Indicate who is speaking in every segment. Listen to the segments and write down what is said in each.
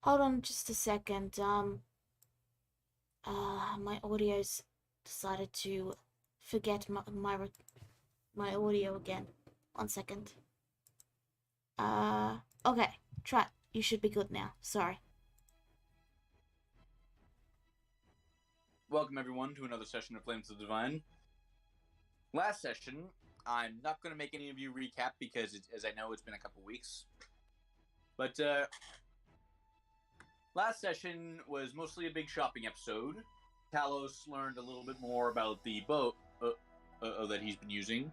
Speaker 1: Hold on just a second. My audio's decided to forget my audio again. 1 second. Okay. Try. You should be good now. Sorry.
Speaker 2: Welcome everyone to another session of Flames of the Divine. Last session, I'm not going to make any of you recap because, as I know, it's been a couple weeks. But last session was mostly a big shopping episode. Talos learned a little bit more about the boat that he's been using.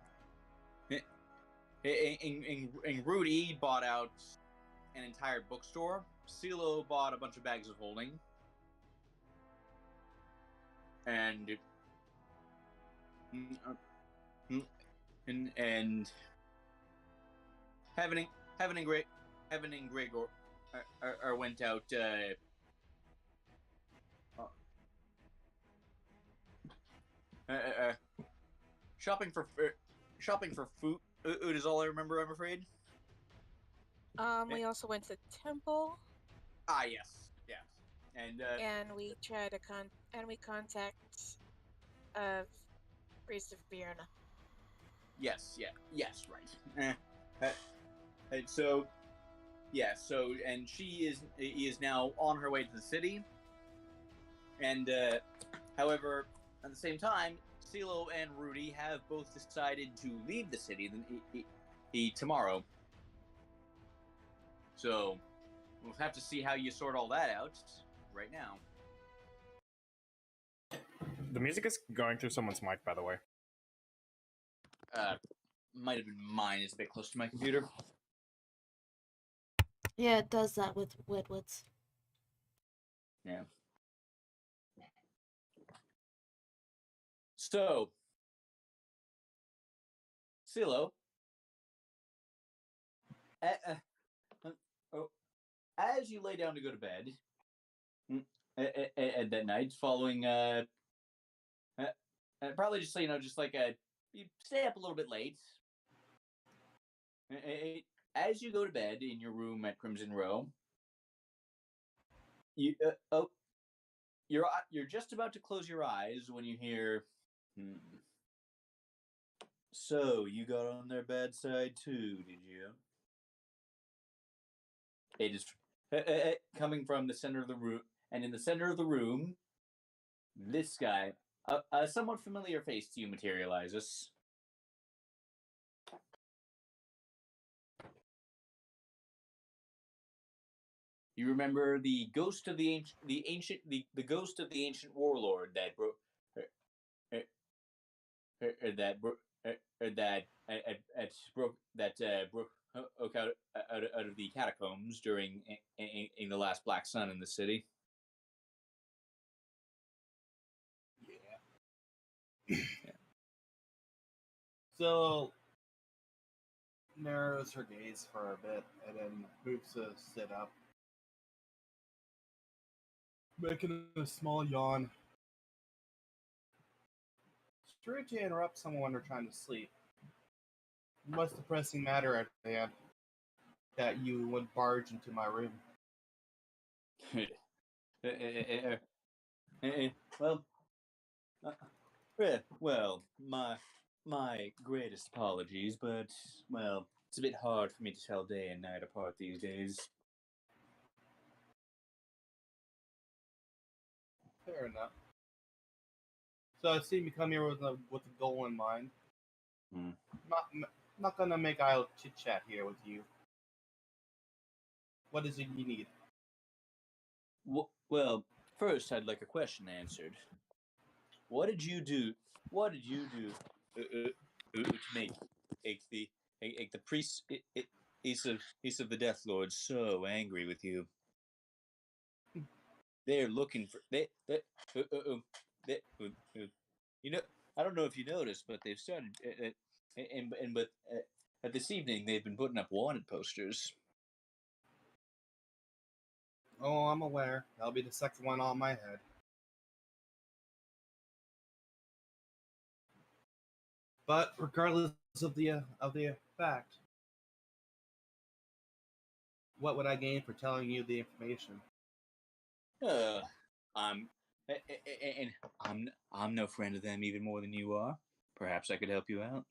Speaker 2: And Rudy bought out an entire bookstore. CeeLo bought a bunch of bags of holding. And Heaven and Gregor went out shopping for food. It is all I remember, I'm afraid.
Speaker 3: We also went to the temple.
Speaker 2: Ah, yes,
Speaker 3: and we tried to contact Priest of Bierna.
Speaker 2: Yes, right. And so and she is now on her way to the city. And however, at the same time, CeeLo and Rudy have both decided to leave the city tomorrow. So we'll have to see how you sort all that out right now.
Speaker 4: The music is going through someone's mic, by the way.
Speaker 2: Might have been mine. It's a bit close to my computer.
Speaker 1: Yeah, it does that with Wedwoods.
Speaker 2: Yeah. So, CeeLo, as you lay down to go to bed that night, following probably just you stay up a little bit late. As you go to bed in your room at Crimson Row, you're just about to close your eyes when you hear, "So you got on their bad side too, did you?" It is coming from the center of the room, and in the center of the room, this guy, a somewhat familiar face to you, materializes. You remember the ghost of the ghost of the ancient warlord that broke broke out of the catacombs during in the last Black Sun in the city.
Speaker 5: Yeah. So narrows her gaze for a bit and then moves to sit up, making a small yawn. Strange to interrupt someone when they're trying to sleep. What's the pressing matter at hand that you would barge into my room?
Speaker 2: Well, my greatest apologies, but it's a bit hard for me to tell day and night apart these days.
Speaker 5: Fair enough. So I see you come here with a goal in mind. Not gonna make idle chit chat here with you. What is it you need?
Speaker 2: Well, first I'd like a question answered. What did you do to make the priest Ace of the Death Lord so angry with you? They're looking for you know, I don't know if you noticed, but they've started but this evening they've been putting up wanted posters.
Speaker 5: Oh, I'm aware. That'll be the second one on my head. But regardless of the fact, what would I gain for telling you the information?
Speaker 2: Uh, I'm, and I'm no friend of them even more than you are. Perhaps I could help you out.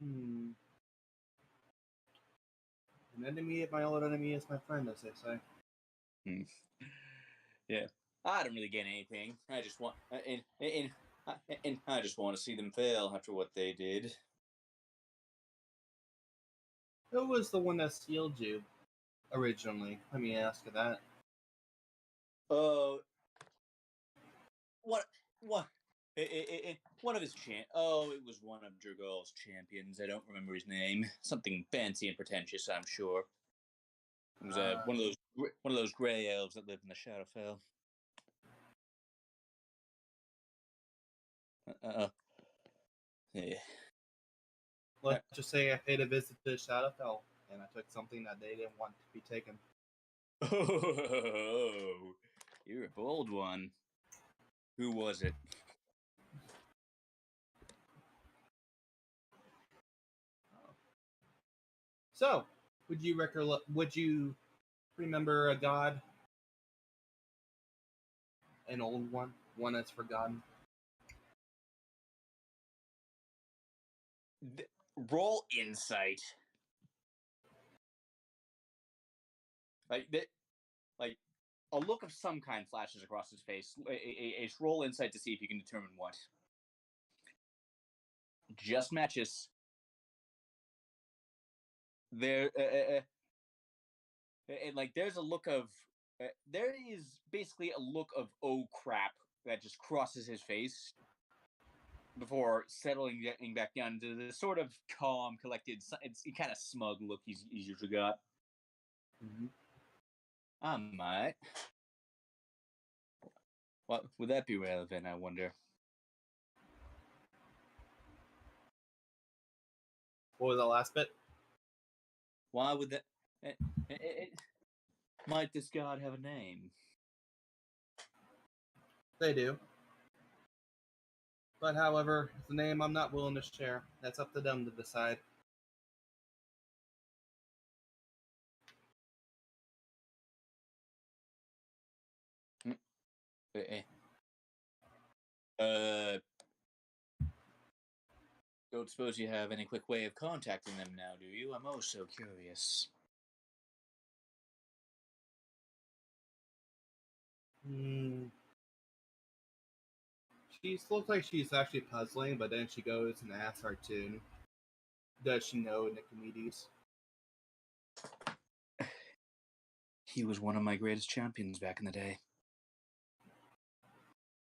Speaker 5: Hmm. An enemy of my old enemy is my friend, as they say.
Speaker 2: Hmm. Yeah, I don't really get anything. I just want, and I just want to see them fail after what they did.
Speaker 5: Who was the one that sealed you originally? Let me ask you that.
Speaker 2: Oh, what? One of his Oh, it was one of Dragol's champions. I don't remember his name. Something fancy and pretentious, I'm sure. It was one of those gray elves that lived in the Shadowfell. Yeah.
Speaker 5: Let's just say I paid a visit to Shadowfell, and I took something that they didn't want to be taken.
Speaker 2: Oh, you're a bold one. Who was it?
Speaker 5: So, would you remember a god, an old one that's forgotten?
Speaker 2: Roll insight. Like a look of some kind flashes across his face. A roll insight to see if you can determine what. Just matches. There, and like there's a look of, there is basically a look of oh crap that just crosses his face before getting back down to the sort of calm, collected, it's kind of smug look he's usually got.
Speaker 5: Mm-hmm.
Speaker 2: I might. What would that be relevant? I wonder.
Speaker 5: What was that last bit?
Speaker 2: Why would that? Might this god have a name?
Speaker 5: They do. But however, it's a name I'm not willing to share. That's up to them to decide.
Speaker 2: Uh, don't suppose you have any quick way of contacting them now, do you? I'm oh so curious.
Speaker 5: Hmm. She looks like she's actually puzzling, but then she goes and asks Artoon, does she know Nicomedes?
Speaker 2: He was one of my greatest champions back in the day.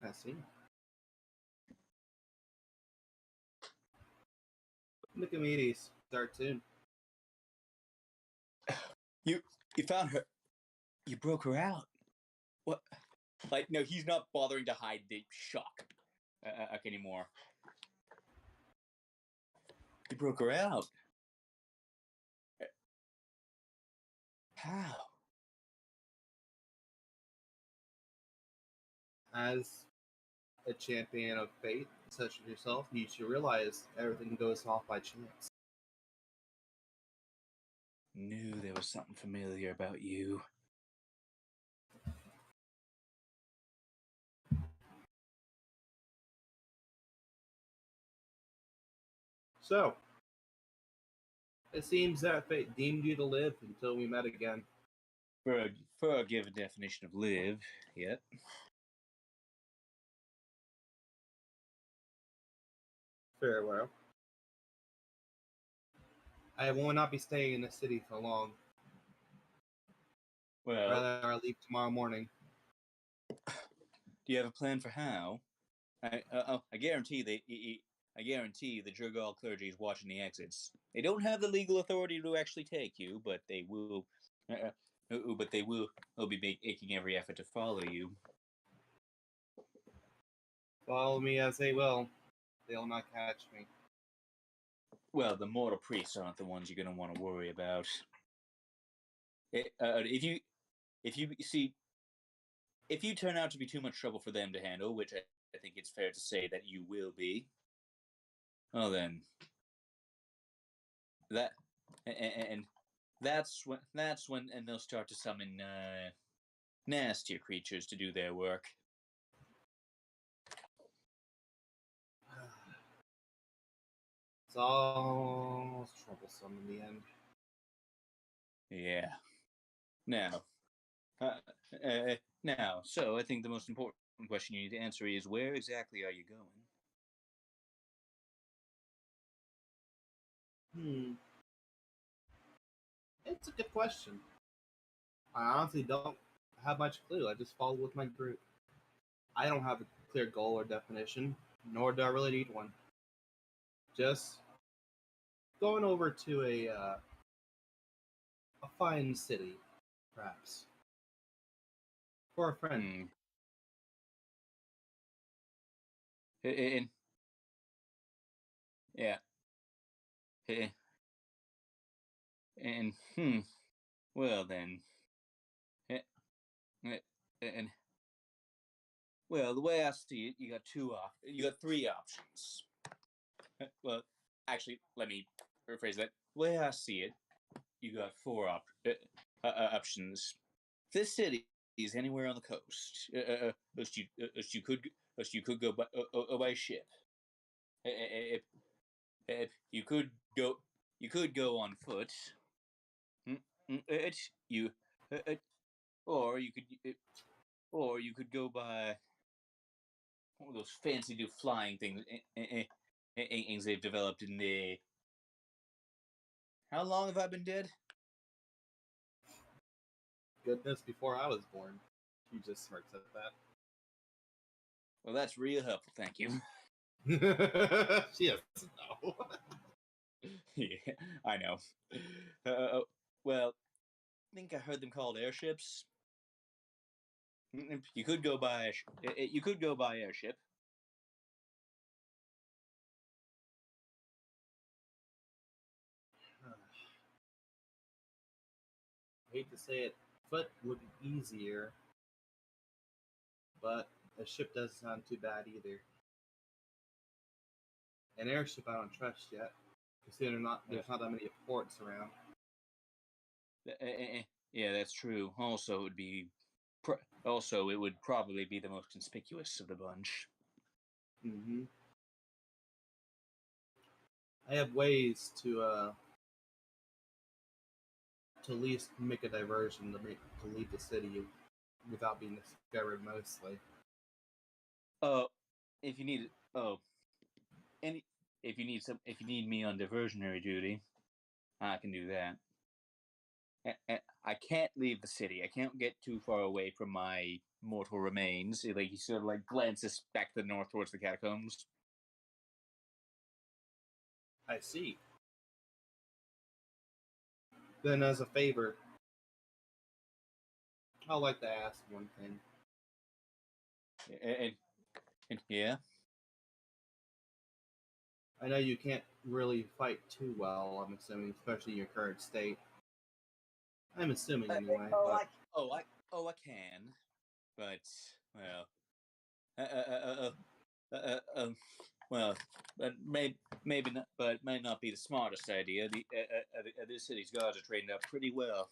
Speaker 5: I see. Nicomedes, Artoon.
Speaker 2: You found her. You broke her out. What? Like, no, he's not bothering to hide the shock anymore. You broke her out. How?
Speaker 5: As a champion of fate, such as yourself, you should realize everything goes off by chance.
Speaker 2: Knew there was something familiar about you.
Speaker 5: So, it seems that fate deemed you to live until we met again.
Speaker 2: For a given definition of live, yep.
Speaker 5: Farewell. I will not be staying in the city for long.
Speaker 2: Well,
Speaker 5: Rather, I'll leave tomorrow morning.
Speaker 2: do you have a plan for how? I guarantee I guarantee the Jurgal clergy is watching the exits. They don't have the legal authority to actually take you, but they will. But they will be making every effort to follow you.
Speaker 5: Follow me as they will. They'll not catch me.
Speaker 2: Well, the mortal priests aren't the ones you're going to want to worry about. If you see, if you turn out to be too much trouble for them to handle, which I think it's fair to say that you will be, well then, that and that's when and they'll start to summon nastier creatures to do their work.
Speaker 5: It's all troublesome in the end.
Speaker 2: Yeah. Now, so I think the most important question you need to answer is, where exactly are you going?
Speaker 5: It's a good question. I honestly don't have much clue. I just follow with my group. I don't have a clear goal or definition, nor do I really need one. Just going over to a fine city, perhaps, for a friend.
Speaker 2: And yeah. And well then. And well, the way I see it, you got three options. Well, actually, let me rephrase that. The way I see it, you got four options. This city is anywhere on the coast. You could go by ship. You could go on foot. Or you could go by one of those fancy new flying things they've developed in the. How long have I been dead?
Speaker 5: Goodness, before I was born. He just smirks at
Speaker 2: Well, that's real helpful, thank you.
Speaker 5: that. She doesn't know.
Speaker 2: Yeah, I know. Well, I think I heard them called airships. You could go by airship.
Speaker 5: I hate to say it, foot would be easier, but a ship doesn't sound too bad either. An airship I don't trust yet, considering there's not that many ports around.
Speaker 2: Yeah, that's true. Also, it would probably be the most conspicuous of the bunch.
Speaker 5: Mm-hmm. I have ways to at least make a diversion to leave the city without being discovered mostly.
Speaker 2: If you need if you need me on diversionary duty, I can do that. I can't leave the city. I can't get too far away from my mortal remains. Like, he sort of glances back to the north towards the catacombs.
Speaker 5: I see. Then, as a favor, I'd like to ask one thing.
Speaker 2: And yeah.
Speaker 5: I know you can't really fight too well, I'm assuming, especially in your current state. I'm assuming anyway.
Speaker 2: I can, but well, but maybe not. But it may not be the smartest idea. This city's guards are trained up pretty well.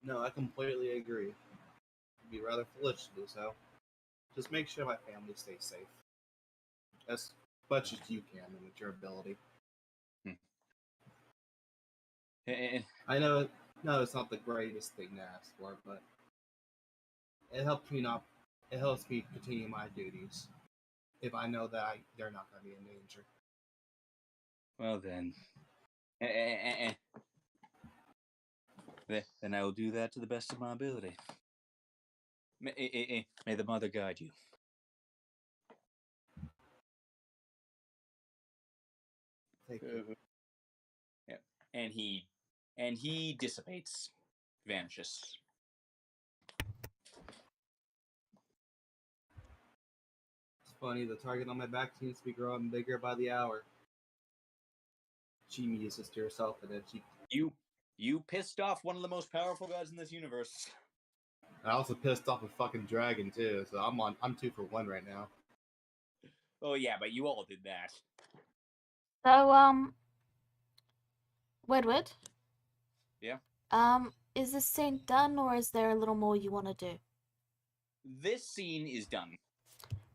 Speaker 5: No, I completely agree. It'd be rather foolish to do so. Just make sure my family stays safe. As much as you can with your ability. I know it's not the greatest thing to ask for, but it helps me continue my duties if I know that they're not going to be in danger.
Speaker 2: Well then, then I will do that to the best of my ability. May the mother guide you.
Speaker 5: Thank you.
Speaker 2: Yeah, and he dissipates, vanishes.
Speaker 5: It's funny, the target on my back seems to be growing bigger by the hour. She muses to herself, and then
Speaker 2: You pissed off one of the most powerful gods in this universe.
Speaker 5: I also pissed off a fucking dragon too, so I'm 2 for 1 right now.
Speaker 2: Oh yeah, but you all did that.
Speaker 1: So, Wedward?
Speaker 2: Yeah?
Speaker 1: is this scene done, or is there a little more you want to do?
Speaker 2: This scene is done.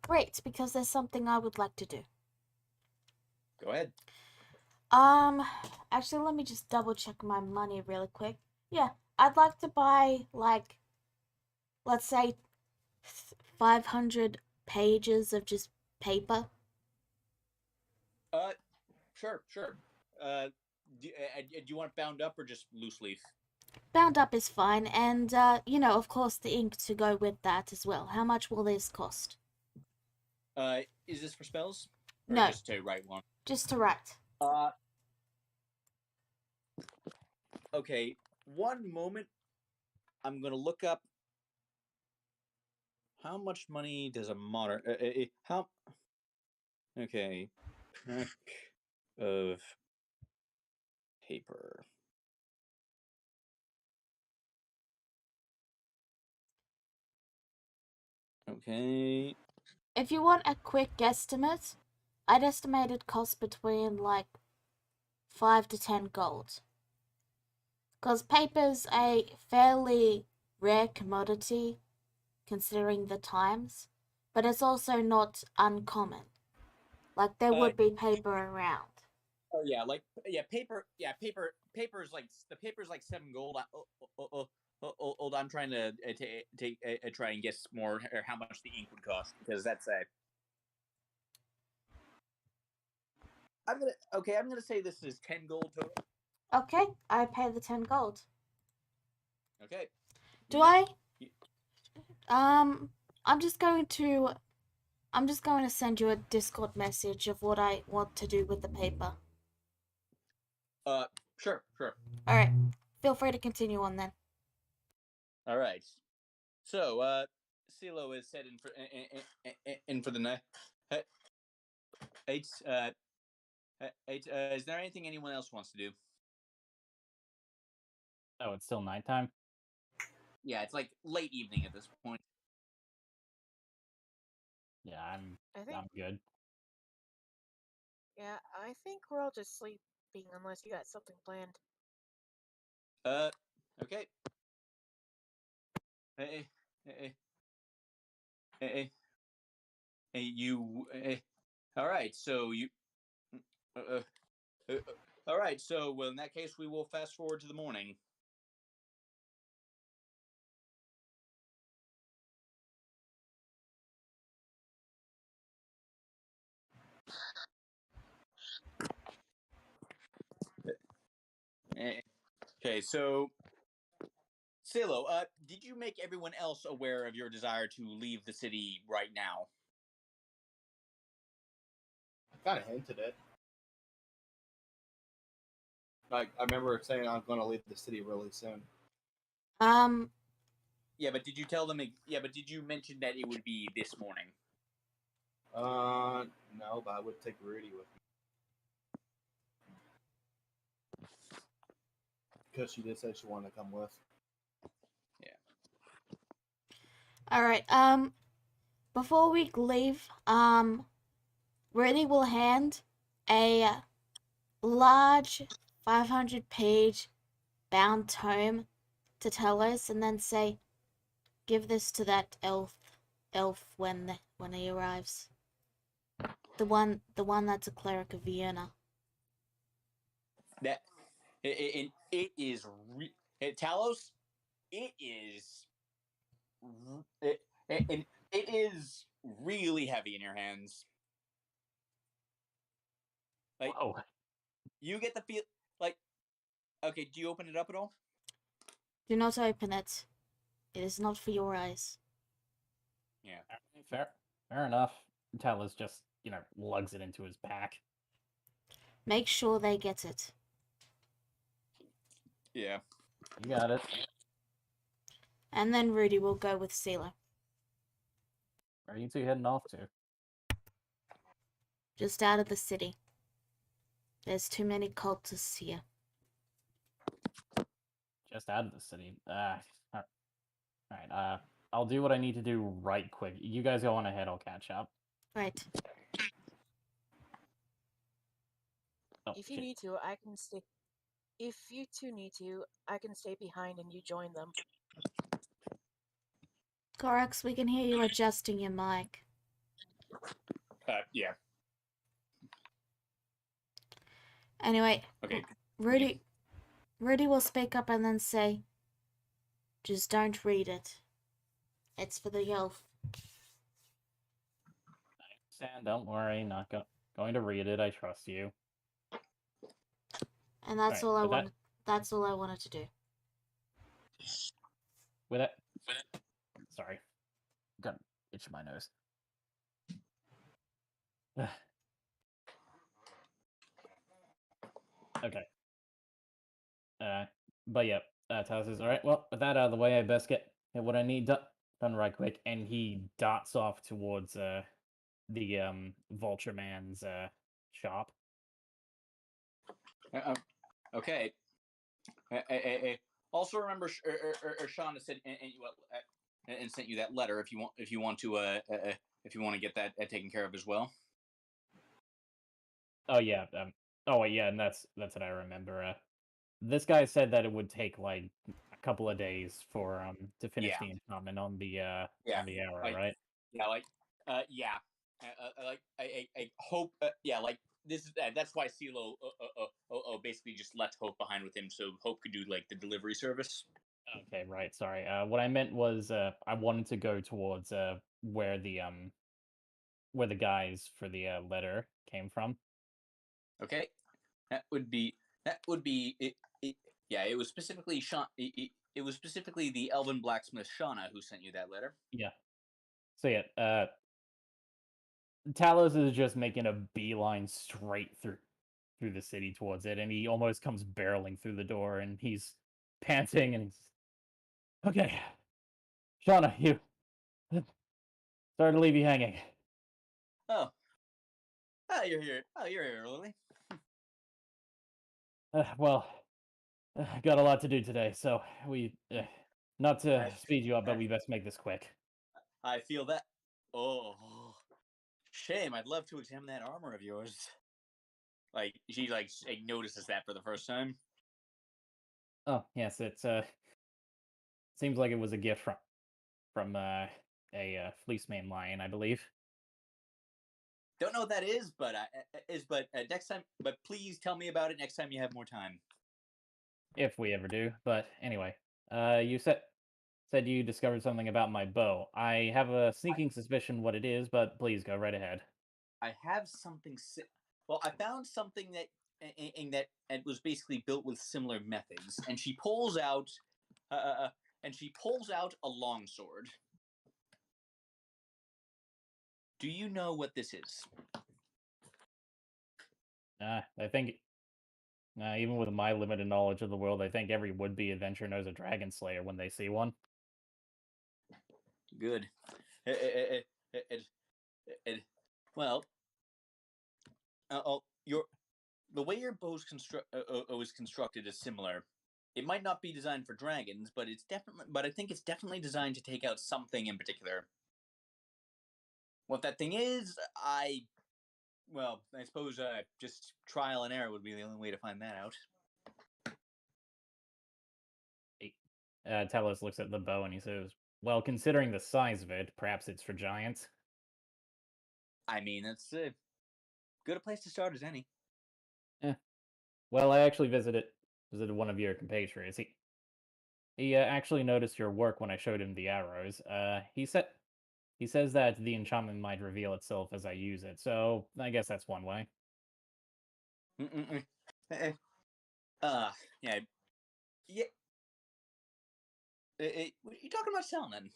Speaker 1: Great, because there's something I would like to do.
Speaker 2: Go ahead.
Speaker 1: Actually, let me just double check my money really quick. Yeah, I'd like to buy, like, let's say 500 pages of just paper.
Speaker 2: Sure. Do you want it bound up or just loose leaf?
Speaker 1: Bound up is fine, and, of course, the ink to go with that as well. How much will this cost?
Speaker 2: Is this for spells? Or
Speaker 1: No.
Speaker 2: just to write one?
Speaker 1: Just to write.
Speaker 2: Okay. One moment. I'm gonna look up how much money does a modern how. Okay, pack of paper. Okay.
Speaker 1: If you want a quick guesstimate, I'd estimate it costs between, like, 5 to 10 gold. Because paper's a fairly rare commodity, considering the times, but it's also not uncommon. Like, there would be paper around.
Speaker 2: Oh yeah, paper. Yeah, paper. Paper's like the paper's like 7 gold. Hold on, I'm trying to try and guess more or how much the ink would cost because that's a. I'm gonna say this is 10 gold total.
Speaker 1: Okay, I pay the 10 gold.
Speaker 2: Okay.
Speaker 1: Do I? I'm just going to send you a Discord message of what I want to do with the paper.
Speaker 2: Sure.
Speaker 1: Alright, feel free to continue on then.
Speaker 2: All right. So, CeeLo is set in for the night. Is there anything anyone else wants to do?
Speaker 6: Oh, it's still nighttime?
Speaker 2: Yeah, it's like late evening at this point.
Speaker 6: Yeah,
Speaker 3: I think.
Speaker 6: I'm good.
Speaker 3: Yeah, I think we're all just sleeping unless you got something planned.
Speaker 2: Okay. Hey, you. All right, so you. All right, so well, in that case, we will fast forward to the morning. Okay, so Silo, did you make everyone else aware of your desire to leave the city right now?
Speaker 5: I kind of hinted it. Like, I remember saying I'm going to leave the city really soon.
Speaker 2: Yeah, but did you tell them? Yeah, but did you mention that it would be this morning?
Speaker 5: No, but I would take Rudy with me. Because she did say she wanted to come with.
Speaker 2: Yeah.
Speaker 1: Alright, before we leave, Rudy will hand a large 500-page bound tome to Telos and then say, give this to that elf when he arrives. The one that's a cleric of Vienna.
Speaker 2: That it is Talos. It is it is really heavy in your hands. Like,
Speaker 6: Whoa.
Speaker 2: you get the feel like. Okay, do you open it up at all?
Speaker 1: Do not open it. It is not for your eyes.
Speaker 2: Yeah.
Speaker 6: Fair enough. Talos just, lugs it into his pack.
Speaker 1: Make sure they get it.
Speaker 2: Yeah.
Speaker 6: You got it.
Speaker 1: And then Rudy will go with Sela.
Speaker 6: Where are you two heading off to?
Speaker 1: Just out of the city. There's too many cultists here.
Speaker 6: Just out of the city. Alright, I'll do what I need to do right quick. You guys go on ahead, I'll catch up.
Speaker 1: Right.
Speaker 6: Oh,
Speaker 3: If you
Speaker 6: shit.
Speaker 3: need to, I can stick If you two need to, I can stay behind and you join them.
Speaker 1: Corax, we can hear you adjusting your mic.
Speaker 2: Yeah.
Speaker 1: Anyway,
Speaker 2: Okay.
Speaker 1: Rudy will speak up and then say, just don't read it. It's for the elf.
Speaker 6: Sam, don't worry, not going to read it. I trust you.
Speaker 1: And that's
Speaker 6: Alright,
Speaker 1: all I
Speaker 6: with that-
Speaker 1: wanted. That's all I wanted to do.
Speaker 6: With it. Sorry. Got an itch in my nose. Okay. But yeah, Talos says, alright, well, with that out of the way, I best get what I need done right quick. And he dots off towards the Vulture Man's shop.
Speaker 2: Okay. Also remember, Shauna said and sent you that letter if you want to get that taken care of as well.
Speaker 6: Oh yeah. Oh yeah, and that's what I remember. This guy said that it would take like a couple of days for to finish the enchantment on the arrow,
Speaker 2: Like,
Speaker 6: right?
Speaker 2: Yeah, like yeah, like I hope like this is that's why CeeLo basically just left Hope behind with him so Hope could do like the delivery service.
Speaker 6: Okay, right. Sorry. What I meant was I wanted to go towards where the guys for the letter came from.
Speaker 2: Okay, that would be yeah. It was specifically it was specifically the Elven blacksmith Shauna who sent you that letter.
Speaker 6: Yeah. So yeah, Talos is just making a beeline straight through the city towards it, and he almost comes barreling through the door, and he's panting, and he's okay. Shauna, you sorry to leave you hanging.
Speaker 2: Oh, you're here. Oh, you're here, Lily.
Speaker 6: Well, got a lot to do today, so we not to speed you up, but we best make this quick.
Speaker 2: I feel that. Oh, shame. I'd love to examine that armor of yours. Like she notices that for the first time.
Speaker 6: Oh yes, it's seems like it was a gift from a fleecemane lion, I believe.
Speaker 2: Don't know what that is, but next time. But please tell me about it next time you have more time.
Speaker 6: If we ever do. But anyway, you said you discovered something about my bow. I have a sneaking suspicion what it is, but please go right ahead.
Speaker 2: I have something. Well, I found something that it was basically built with similar methods, and she pulls out a longsword. Do you know what this is?
Speaker 6: I think even with my limited knowledge of the world, I think every would-be adventurer knows a dragon slayer when they see one.
Speaker 2: Good. Well, the way your bow is constructed is similar. It might not be designed for dragons, but I think it's definitely designed to take out something in particular. What that thing is, I suppose just trial and error would be the only way to find that out.
Speaker 6: Talos looks at the bow and he says, well, considering the size of it, perhaps it's for giants.
Speaker 2: I mean, that's good a place to start as any.
Speaker 6: Well, I actually visited one of your compatriots. He actually noticed your work when I showed him the arrows. He says that the enchantment might reveal itself as I use it, so I guess that's one way.
Speaker 2: Yeah. What are you talking about selling then?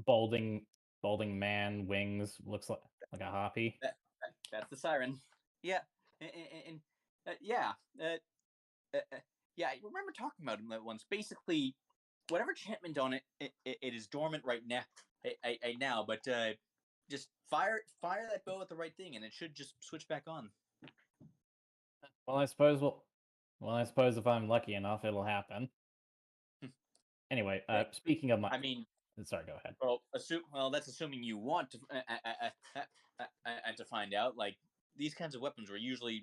Speaker 6: Balding man, wings, looks like a harpy.
Speaker 2: That's the siren. Yeah, and yeah, I remember talking about him that once. Basically, whatever enchantment on it is dormant right now. Now, but just fire that bow at the right thing, and it should just switch back on.
Speaker 6: Well, I suppose if I'm lucky enough, it'll happen. Anyway, speaking of
Speaker 2: I mean,
Speaker 6: sorry, go ahead.
Speaker 2: Well, that's assuming you want to find out. Like these kinds of weapons were usually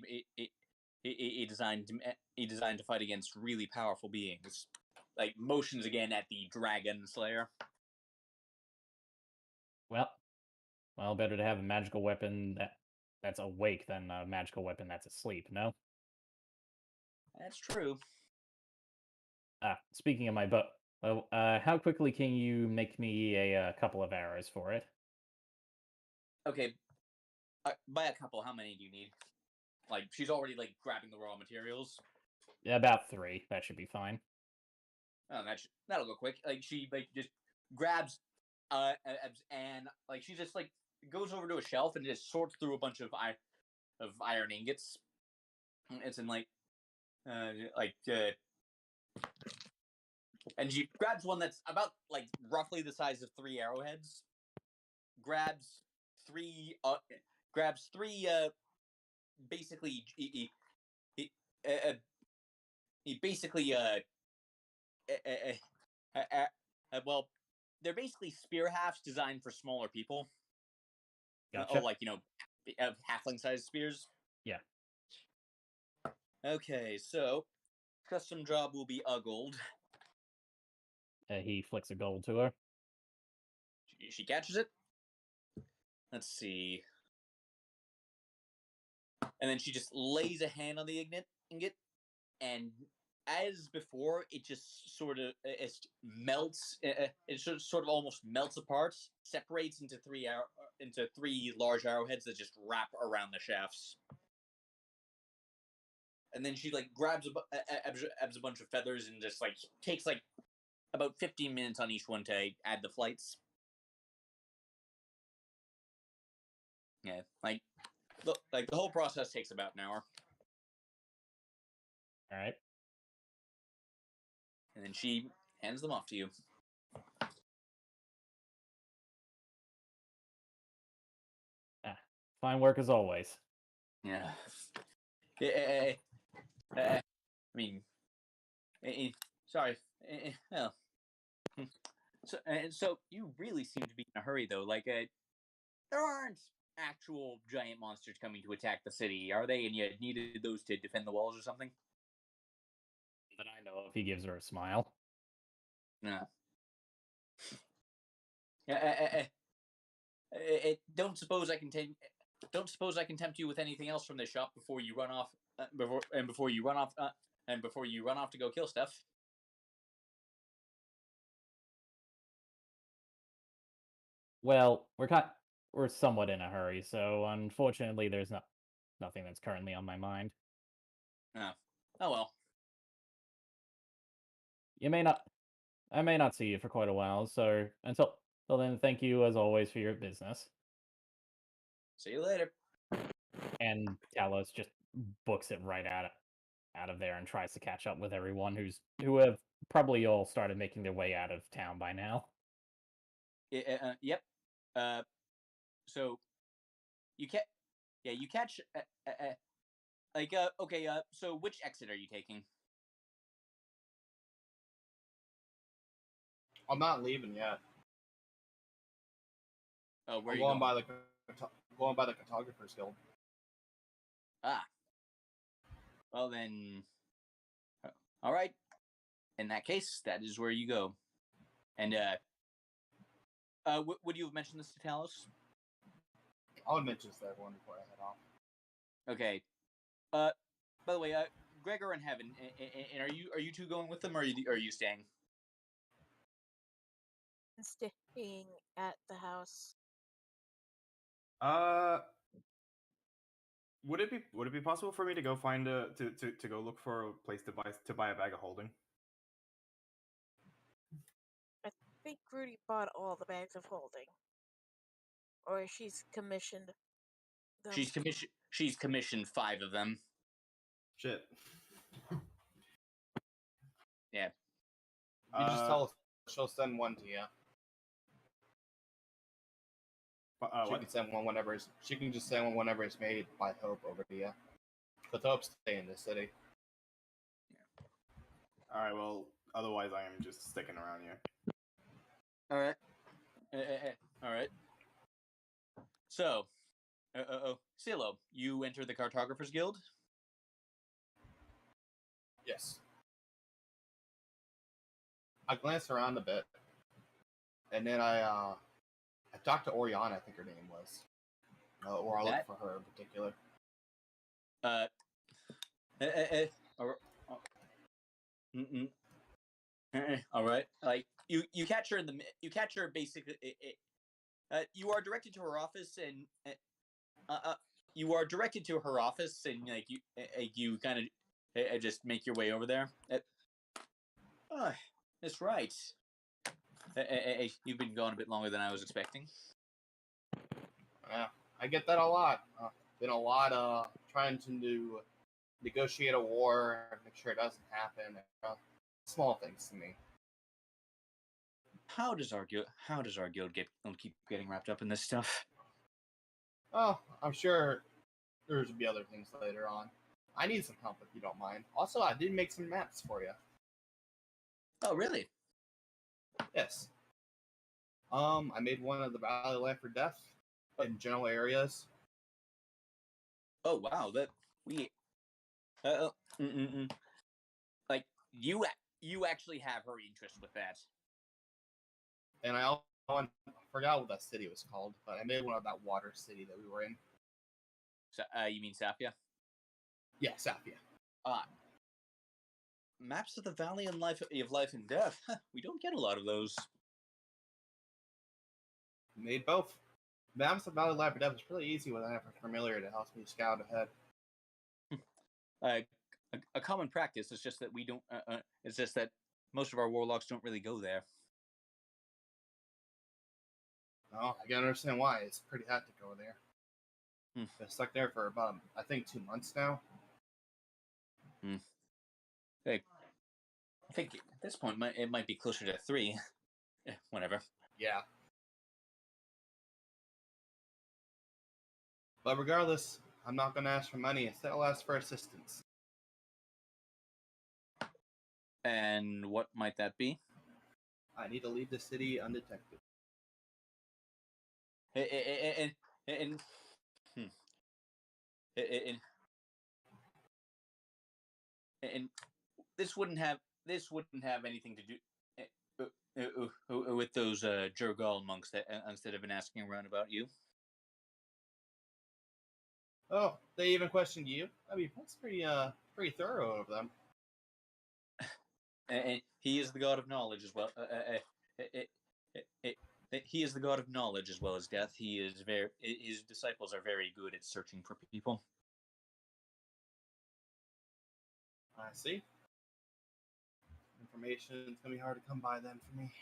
Speaker 2: he designed to fight against really powerful beings. Like motions again at the Dragon Slayer.
Speaker 6: Well, better to have a magical weapon that's awake than a magical weapon that's asleep. No.
Speaker 2: That's true.
Speaker 6: Speaking of my bow, how quickly can you make me a couple of arrows for it?
Speaker 2: Okay, by a couple, how many do you need? Like she's already like grabbing the raw materials.
Speaker 6: About 3. That should be fine.
Speaker 2: Oh, that'll go quick. Like she like just grabs, and like she just like goes over to a shelf and just sorts through a bunch of iron ingots. It's in and she grabs one that's about like roughly the size of 3 arrowheads. Grabs three. Basically, he basically well, they're basically spear halves designed for smaller people.
Speaker 6: Gotcha.
Speaker 2: Oh, like halfling-sized spears.
Speaker 6: Yeah.
Speaker 2: Okay, so custom job will be a gold.
Speaker 6: He flicks a gold to her.
Speaker 2: She catches it. Let's see. And then she just lays a hand on the ingot, and as before, it just sort of melts. It sort of almost melts apart, separates into three large arrowheads that just wrap around the shafts. And then she like grabs a bunch of feathers and just like takes like about 15 minutes on each one to add the flights. Yeah, like the whole process takes about an hour.
Speaker 6: All right.
Speaker 2: And then she hands them off to you.
Speaker 6: Fine work as always.
Speaker 2: Yeah. I mean, sorry. Well, so you really seem to be in a hurry, though. Like, there aren't actual giant monsters coming to attack the city, are they? And you needed those to defend the walls or something?
Speaker 6: That I know of. He gives her a smile.
Speaker 2: No. Don't suppose I can tempt you with anything else from this shop before you run off. Before you run off to go kill stuff.
Speaker 6: Well, we're somewhat in a hurry, so unfortunately, there's nothing that's currently on my mind.
Speaker 2: Oh well.
Speaker 6: I may not see you for quite a while, so until then, thank you as always for your business.
Speaker 2: See you later.
Speaker 6: And Talos just books it right out of there and tries to catch up with everyone who have probably all started making their way out of town by now.
Speaker 2: Yep. So you catch. Okay. So which exit are you taking?
Speaker 5: I'm not leaving yet.
Speaker 2: Oh, where
Speaker 5: I'm
Speaker 2: are you going?
Speaker 5: Going by the Cartographer's Guild.
Speaker 2: Ah. Well then. All right. In that case, that is where you go. And would you have mentioned this to Talos?
Speaker 5: I would mention this to everyone before I head off.
Speaker 2: Okay. By the way, Gregor and Heaven, and are you two going with them, or are you staying?
Speaker 3: Staying at the house.
Speaker 4: Would it be possible for me to go find to go look for a place to buy a bag of holding?
Speaker 3: I think Rudy bought all the bags of holding, or she's commissioned them.
Speaker 2: She's commissioned 5 of them.
Speaker 4: Shit.
Speaker 2: Yeah.
Speaker 5: You just tell us she'll send one to you. She can send one whenever she can just send one whenever it's made by Hope over to you. Because Hope's staying in the city.
Speaker 4: Yeah. All right. Well, otherwise I am just sticking around here.
Speaker 2: All right. All right. So, Silo, you enter the Cartographer's Guild?
Speaker 5: Yes. I glanced around a bit, and then I talked to Oriana, I think her name was, or I looked for her in particular.
Speaker 2: Uh, or, all right. Like you catch her you catch her basically. You are directed to her office, and you are directed to her office, and like you kind of just make your way over there. That's right. You've been gone a bit longer than I was expecting.
Speaker 5: Yeah, I get that a lot. Been a lot trying to negotiate a war and make sure it doesn't happen. Small things to me.
Speaker 2: How does our guild keep getting wrapped up in this stuff?
Speaker 5: Oh, I'm sure there's be other things later on. I need some help if you don't mind. Also, I did make some maps for you.
Speaker 2: Oh, really?
Speaker 5: Yes. I made one of the Valley of Life or Death in general areas.
Speaker 2: Oh, wow! That we, like you actually have her interest with that.
Speaker 5: And I forgot what that city was called, but I made one of that water city that we were in.
Speaker 2: So, you mean Safia?
Speaker 5: Yeah, Safia.
Speaker 2: Maps of the Valley of Life and Death. We don't get a lot of those.
Speaker 5: Made both. Maps of Valley of Life or Death is really easy when I have a familiar that helps me scout ahead.
Speaker 2: A common practice is just that we don't. It's just that most of our warlocks don't really go there.
Speaker 5: Oh, I can understand why. It's pretty hectic over there. Been stuck there for about, I think, 2 months now.
Speaker 2: Hey, I think at this point it might be closer to 3. Whatever.
Speaker 5: Yeah. But regardless, I'm not going to ask for money. Instead, I'll ask for assistance.
Speaker 2: And what might that be?
Speaker 5: I need to leave the city undetected.
Speaker 2: And this wouldn't have anything to do with those Jurgal monks that instead of been asking around about you.
Speaker 5: Oh, they even questioned you? I mean, that's pretty thorough of them.
Speaker 2: And he is the god of knowledge as well. He is the god of knowledge as well as death. His disciples are very good at searching for people.
Speaker 5: I see. Information is gonna be hard to come by then for me.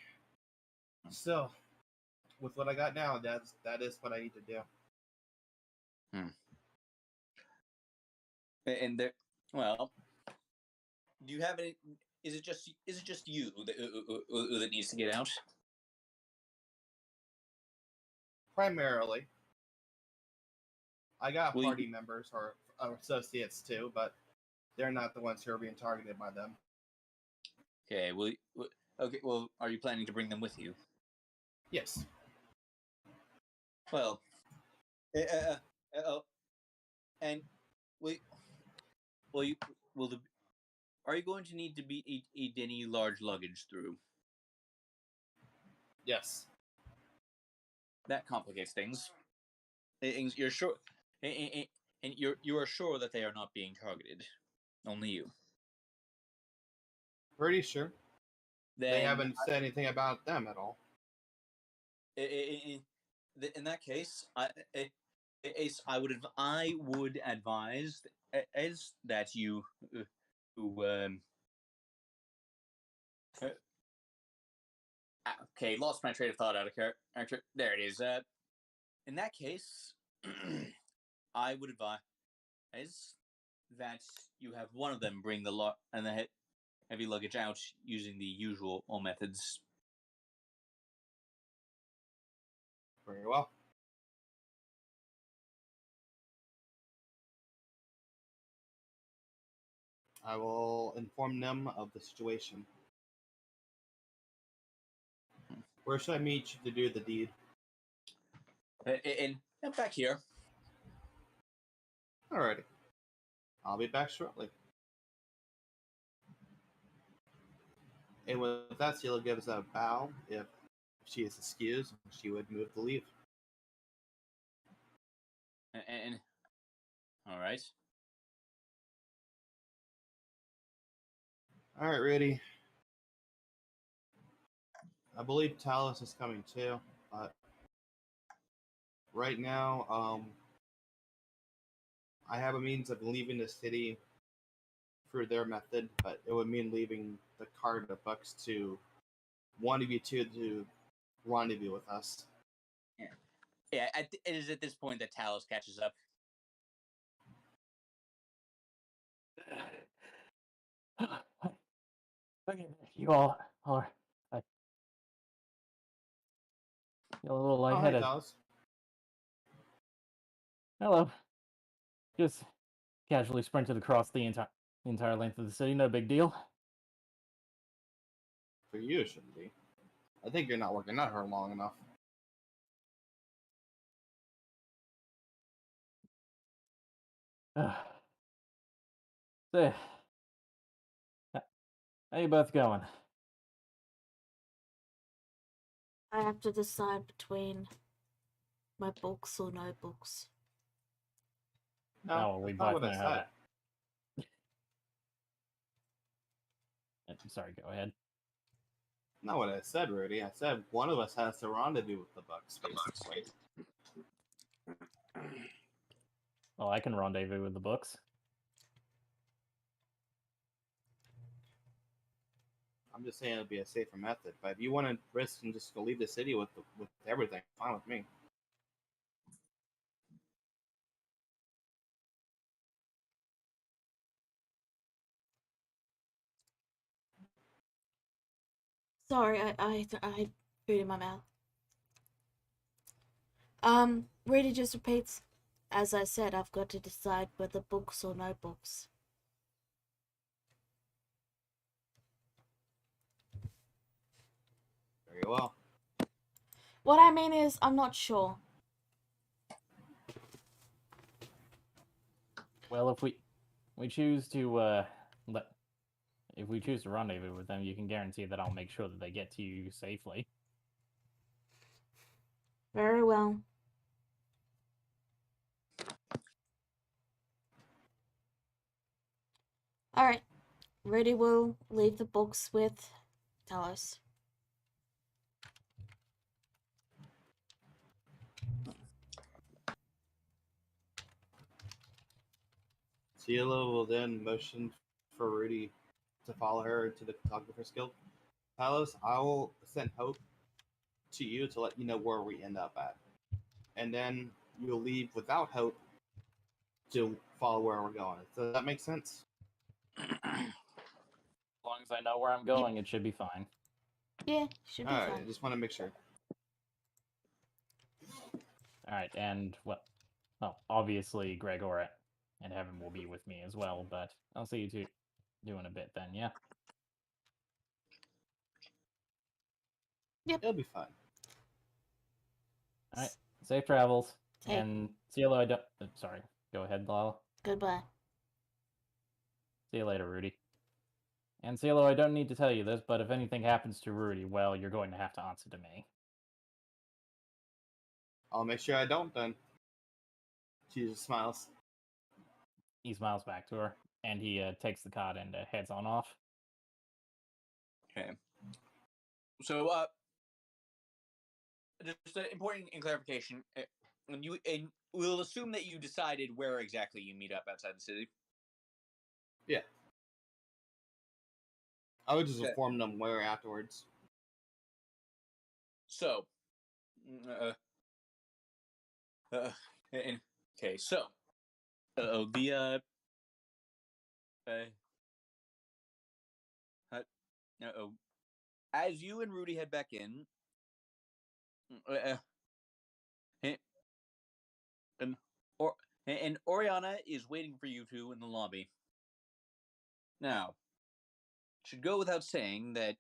Speaker 5: So, with what I got now, that is what I need to do.
Speaker 2: And there, well, do you have any? Is it just you that needs to get out?
Speaker 5: Primarily, I got party members or associates too, but they're not the ones who are being targeted by them.
Speaker 2: Okay. Well, are you planning to bring them with you?
Speaker 5: Yes.
Speaker 2: Well, and are you going to need to eat any large luggage through?
Speaker 5: Yes.
Speaker 2: That complicates things. You're sure, and you are sure that they are not being targeted. Only you.
Speaker 5: Pretty sure.
Speaker 2: Then,
Speaker 5: they haven't said anything about them at all.
Speaker 2: In that case, I would advise as that you okay, lost my train of thought out of character. There it is. In that case, I would advise that you have one of them bring the heavy luggage out using the usual methods.
Speaker 5: Very well. I will inform them of the situation. Where should I meet you to do the deed?
Speaker 2: And back here.
Speaker 5: Alrighty. I'll be back shortly. And with that, Cielo gives a bow. If she is excused, she would move to leave.
Speaker 2: And all right.
Speaker 5: All right, Rudy. I believe Talos is coming too, but right now, I have a means of leaving the city through their method, but it would mean leaving the card of bucks to one of you two to rendezvous with us.
Speaker 2: Yeah. It is at this point that Talos catches up.
Speaker 6: Okay, you all are you're a little
Speaker 5: Oh, hey,
Speaker 6: lightheaded.
Speaker 5: Talos.
Speaker 6: Hello. Just casually sprinted across the entire length of the city. No big deal.
Speaker 5: For you, it shouldn't be. I think you're not working out her long enough.
Speaker 6: So, how you both going?
Speaker 1: I have to decide between my books or no books.
Speaker 5: No,
Speaker 6: We
Speaker 5: that's not
Speaker 6: both
Speaker 5: what I
Speaker 6: know how
Speaker 5: said.
Speaker 6: that. I'm sorry, go ahead.
Speaker 5: Not what I said, Rudy. I said one of us has to rendezvous with the bucks, basically.
Speaker 6: Well, I can rendezvous with the books.
Speaker 5: I'm just saying it'd be a safer method. But if you want to risk and just go leave the city with everything, fine with me.
Speaker 1: Sorry, I food in my mouth. Really just repeats. As I said, I've got to decide whether books or no books.
Speaker 5: Very well.
Speaker 1: What I mean is, I'm not sure.
Speaker 6: Well, if we choose to if we choose to rendezvous with them, you can guarantee that I'll make sure that they get to you safely.
Speaker 1: Very well. Alright. Rudy will leave the books with Talos.
Speaker 5: Cielo will then motion for Rudy to follow her into the photographer's guild. Talos, I will send Hope to you to let you know where we end up at. And then you'll leave without Hope to follow where we're going. Does that make sense?
Speaker 6: As long as I know where I'm going, it should be fine.
Speaker 1: Yeah, should be
Speaker 5: Alright,
Speaker 1: fine.
Speaker 5: I just want to make sure.
Speaker 6: Alright, and well, obviously Gregor and Heaven will be with me as well, but I'll see you two in a bit then, yeah?
Speaker 1: Yep.
Speaker 5: It'll be fine.
Speaker 6: Alright, safe travels.
Speaker 1: Hey.
Speaker 6: And Cielo, I don't... sorry, go ahead, Lala.
Speaker 1: Goodbye.
Speaker 6: See you later, Rudy. And Cielo, I don't need to tell you this, but if anything happens to Rudy, well, you're going to have to answer to me.
Speaker 5: I'll make sure I don't then. She just smiles.
Speaker 6: He smiles back to her, and he takes the card and heads on off.
Speaker 2: Okay. So, just an important clarification. And we'll assume that you decided where exactly you meet up outside the city.
Speaker 5: Yeah. I would just
Speaker 2: Okay.
Speaker 5: inform them where afterwards.
Speaker 2: So, okay, so, as you and Rudy head back in, and Oriana is waiting for you two in the lobby. Now, it should go without saying that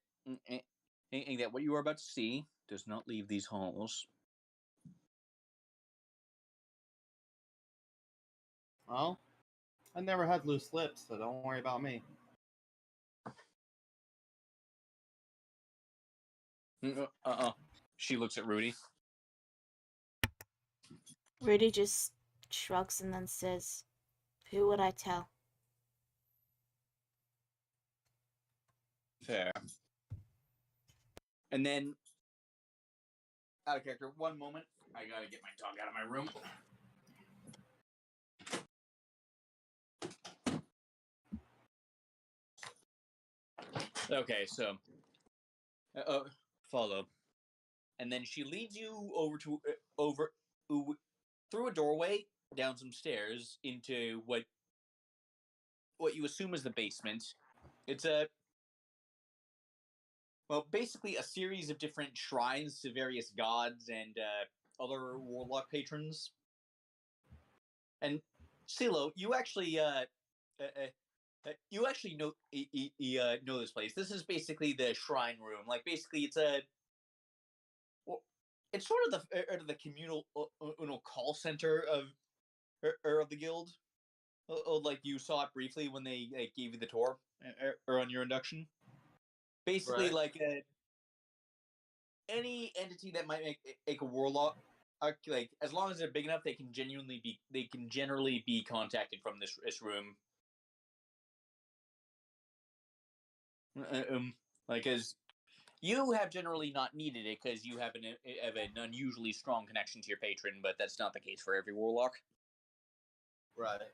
Speaker 2: that what you are about to see does not leave these halls.
Speaker 5: Well, I never had loose lips, so don't worry about me.
Speaker 2: She looks at Rudy.
Speaker 1: Rudy just shrugs and then says, "Who would I tell?"
Speaker 2: Fair. And then, out of character, one moment. I gotta get my dog out of my room. Okay, so follow, and then she leads you through a doorway, down some stairs into what you assume is the basement. It's basically a series of different shrines to various gods and other warlock patrons. And Silo, you actually know this place. This is basically the shrine room. Like basically, it's sort of the communal call center of the guild. Like you saw it briefly when they gave you the tour or on your induction. Basically,
Speaker 5: Right.
Speaker 2: like any entity that might make a warlock, like as long as they're big enough, they can generally be contacted from this room. Like as you have generally not needed it because you have an unusually strong connection to your patron, but that's not the case for every warlock.
Speaker 5: Right.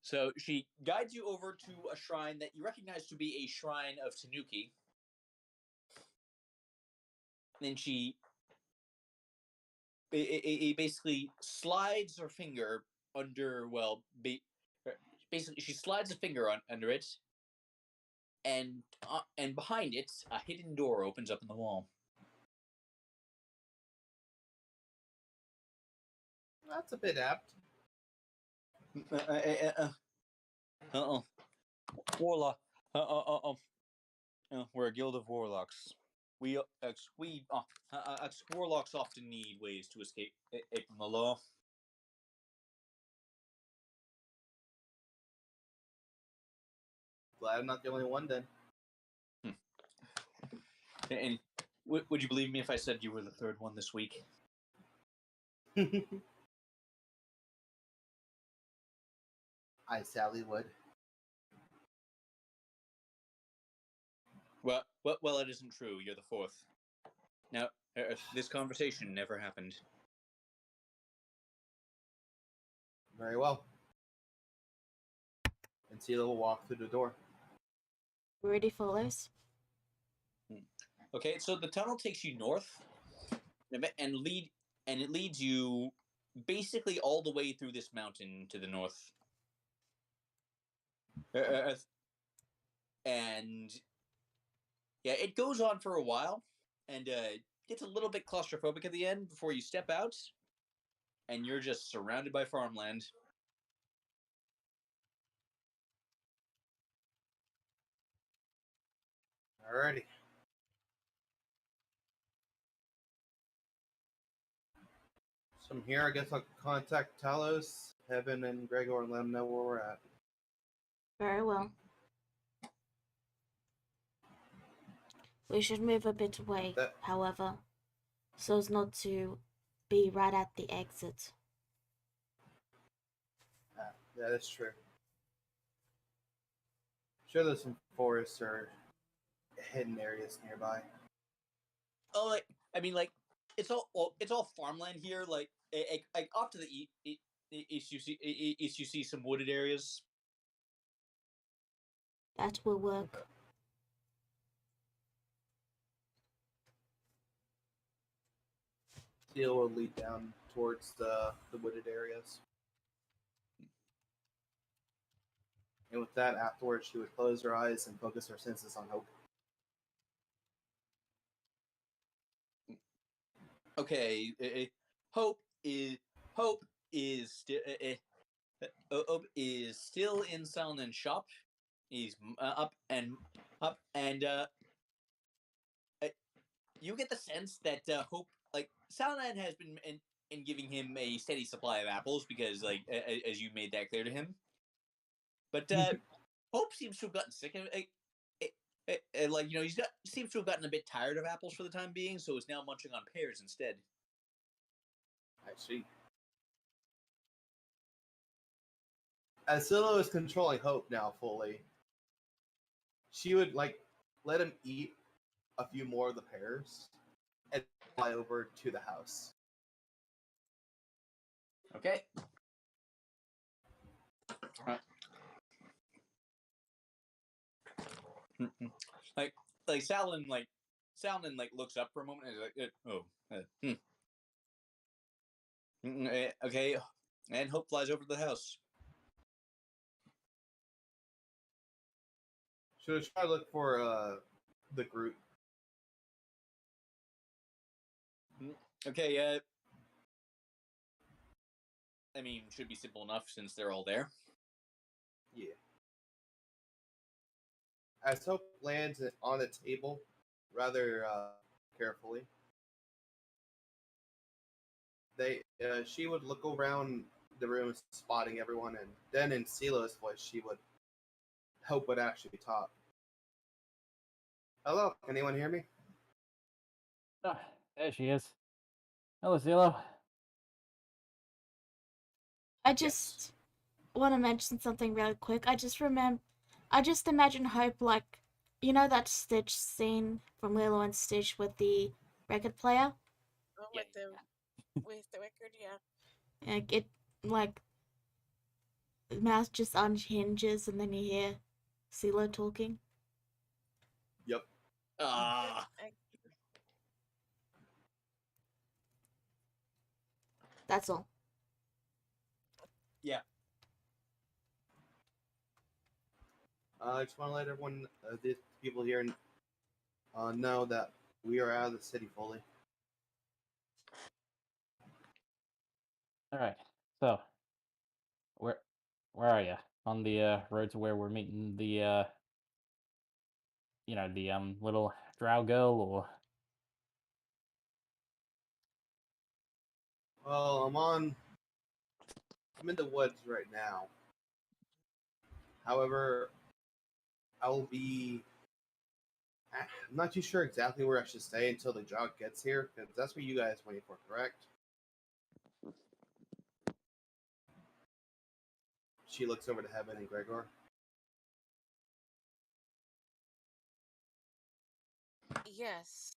Speaker 2: So she guides you over to a shrine that you recognize to be a shrine of Tanuki. Then she basically slides her finger under, basically she slides a finger under it, and behind it, a hidden door opens up in the wall.
Speaker 5: That's a bit apt.
Speaker 2: Warlock. We're a guild of warlocks. Warlocks often need ways to escape from the law.
Speaker 5: Glad I'm not the only one then.
Speaker 2: And would you believe me if I said you were the third one this week?
Speaker 5: I sadly would.
Speaker 2: Well, it isn't true. You're the fourth. Now, this conversation never happened.
Speaker 5: Very well. And Sela will walk through the door.
Speaker 1: Rudy follows.
Speaker 2: Okay, so the tunnel takes you north, and it leads you basically all the way through this mountain to the north. And yeah, it goes on for a while, and gets a little bit claustrophobic at the end before you step out, and you're just surrounded by farmland.
Speaker 5: Alrighty. So from here, I guess I'll contact Talos, Heaven, and Gregor and let them know where we're at.
Speaker 1: Very well. We should move a bit away, however, so as not to be right at the exit.
Speaker 5: That is true. Sure, there's some forests or hidden areas nearby.
Speaker 2: Oh, it's all farmland here. Like off to the east, you see some wooded areas.
Speaker 1: That will work.
Speaker 5: Okay. Seal will lead down towards the wooded areas. And with that, afterwards, she would close her eyes and focus her senses on Hope.
Speaker 2: Okay, Hope is still in Salan's shop. He's up, and you get the sense that Hope, like Salan, has been in giving him a steady supply of apples because, like, as you made that clear to him. But Hope seems to have gotten sick of it. like seems to have gotten a bit tired of apples for the time being, so is now munching on pears instead.
Speaker 5: I see. As Silo is controlling Hope now fully, she would let him eat a few more of the pears and fly over to the house.
Speaker 2: Okay. Like Salin looks up for a moment and is like, okay, and Hope flies over to the house.
Speaker 5: Should I try to look for the group?
Speaker 2: Okay, I mean, should be simple enough since they're all there.
Speaker 5: Yeah. As Hope lands on the table, rather carefully, she would look around the room, spotting everyone, and then in Silo's voice, she would Hope would actually talk. Hello, can anyone hear me?
Speaker 6: Ah, there she is. Hello, Zillow.
Speaker 1: I just want to mention something really quick. I just imagine Hope like, you know that Stitch scene from Lilo and Stitch with the record player?
Speaker 3: Oh,
Speaker 2: Yeah.
Speaker 3: with the record, yeah.
Speaker 1: Like it, like the mouth just unhinges and then you hear CeeLo talking.
Speaker 5: Yep.
Speaker 1: That's all.
Speaker 2: Yeah.
Speaker 5: I just want to let everyone, the people here, know that we are out of the city fully.
Speaker 6: All right. So, where are you? On the road to where we're meeting the the little drow girl, or
Speaker 5: Well, I'm in the woods right now. However, I'm not too sure exactly where I should stay until the jog gets here, because that's what you guys waiting for, correct? She looks over to Heaven and Gregor.
Speaker 3: Yes.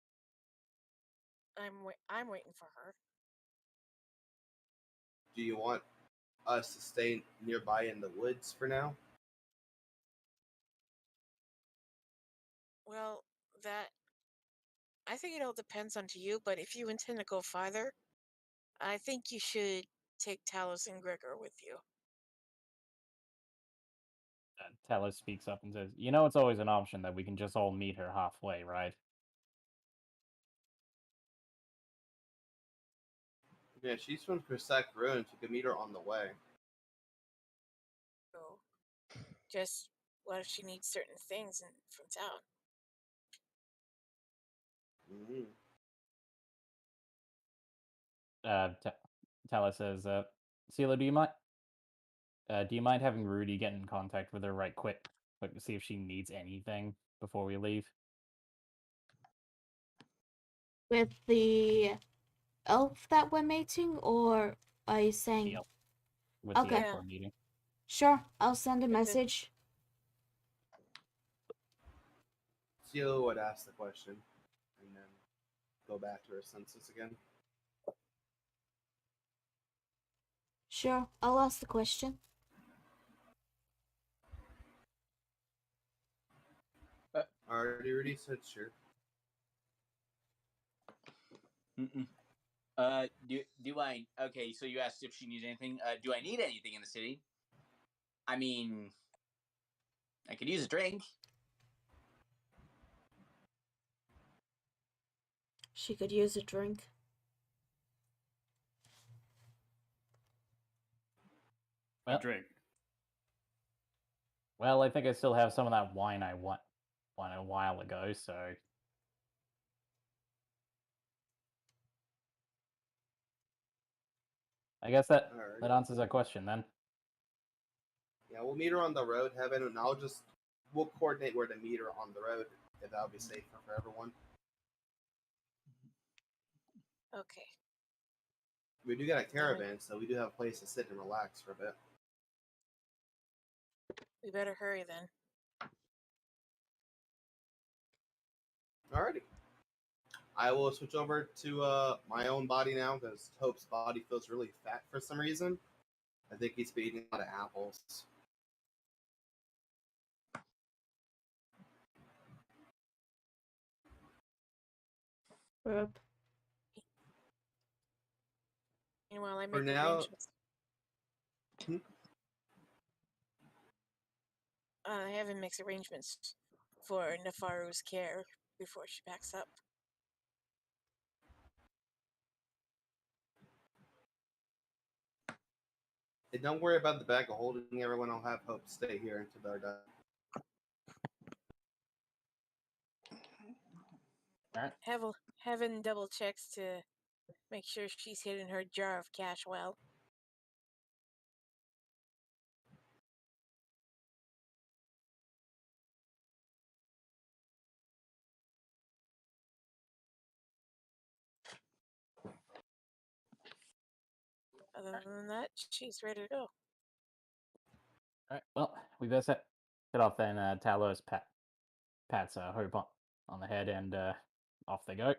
Speaker 3: I'm waiting for her.
Speaker 5: Do you want us to stay nearby in the woods for now?
Speaker 3: Well, I think it all depends on to you, but if you intend to go farther, I think you should take Talos and Gregor with you.
Speaker 6: Talos speaks up and says, "You know, it's always an option that we can just all meet her halfway, right?"
Speaker 5: Yeah, she's from Krisak Ruins. You can meet her on the way.
Speaker 3: So, just what if she needs certain things from town?
Speaker 5: Mm-hmm.
Speaker 6: Talos says, "Silo, do you mind having Rudy get in contact with her right quick, like to see if she needs anything before we leave?"
Speaker 1: With the elf that we're meeting, or are you saying?
Speaker 6: elf. With
Speaker 1: Okay.
Speaker 6: the elf
Speaker 3: Yeah.
Speaker 6: we're meeting.
Speaker 1: Sure, I'll send a
Speaker 3: With the-
Speaker 1: message.
Speaker 5: Silo would ask the question and then go back to her senses again.
Speaker 1: Sure, I'll ask the question.
Speaker 5: Already, Rudy said sure.
Speaker 2: Do I? Okay, so you asked if she needs anything. Do I need anything in the city? I mean, I could use a drink.
Speaker 1: She could use a drink.
Speaker 6: Well,
Speaker 4: A drink.
Speaker 6: Well, I think I still have some of that wine I won a while ago, so I guess that
Speaker 5: Alrighty.
Speaker 6: answers that question then.
Speaker 5: Yeah, we'll meet her on the road, Heaven, and I'll just we'll coordinate where to meet her on the road if that would be safer for everyone.
Speaker 3: Okay.
Speaker 5: We do got a caravan, so we do have a place to sit and relax for a bit.
Speaker 3: We better hurry then.
Speaker 5: Alrighty. I will switch over to my own body now because Hope's body feels really fat for some reason. I think he's been eating a lot of apples.
Speaker 1: Rip.
Speaker 3: Meanwhile, I
Speaker 5: For
Speaker 3: make
Speaker 5: now-
Speaker 3: arrangements. Heaven makes arrangements for Nefaru's care before she packs up.
Speaker 5: And don't worry about the bag of holding everyone. I'll have Hope stay here until they're done.
Speaker 3: Heaven double checks to make sure she's hidden her jar of cash well. Other than that, she's ready to go.
Speaker 6: All right. Well, we best head off then. Talos pats Hope on the head, and off they go.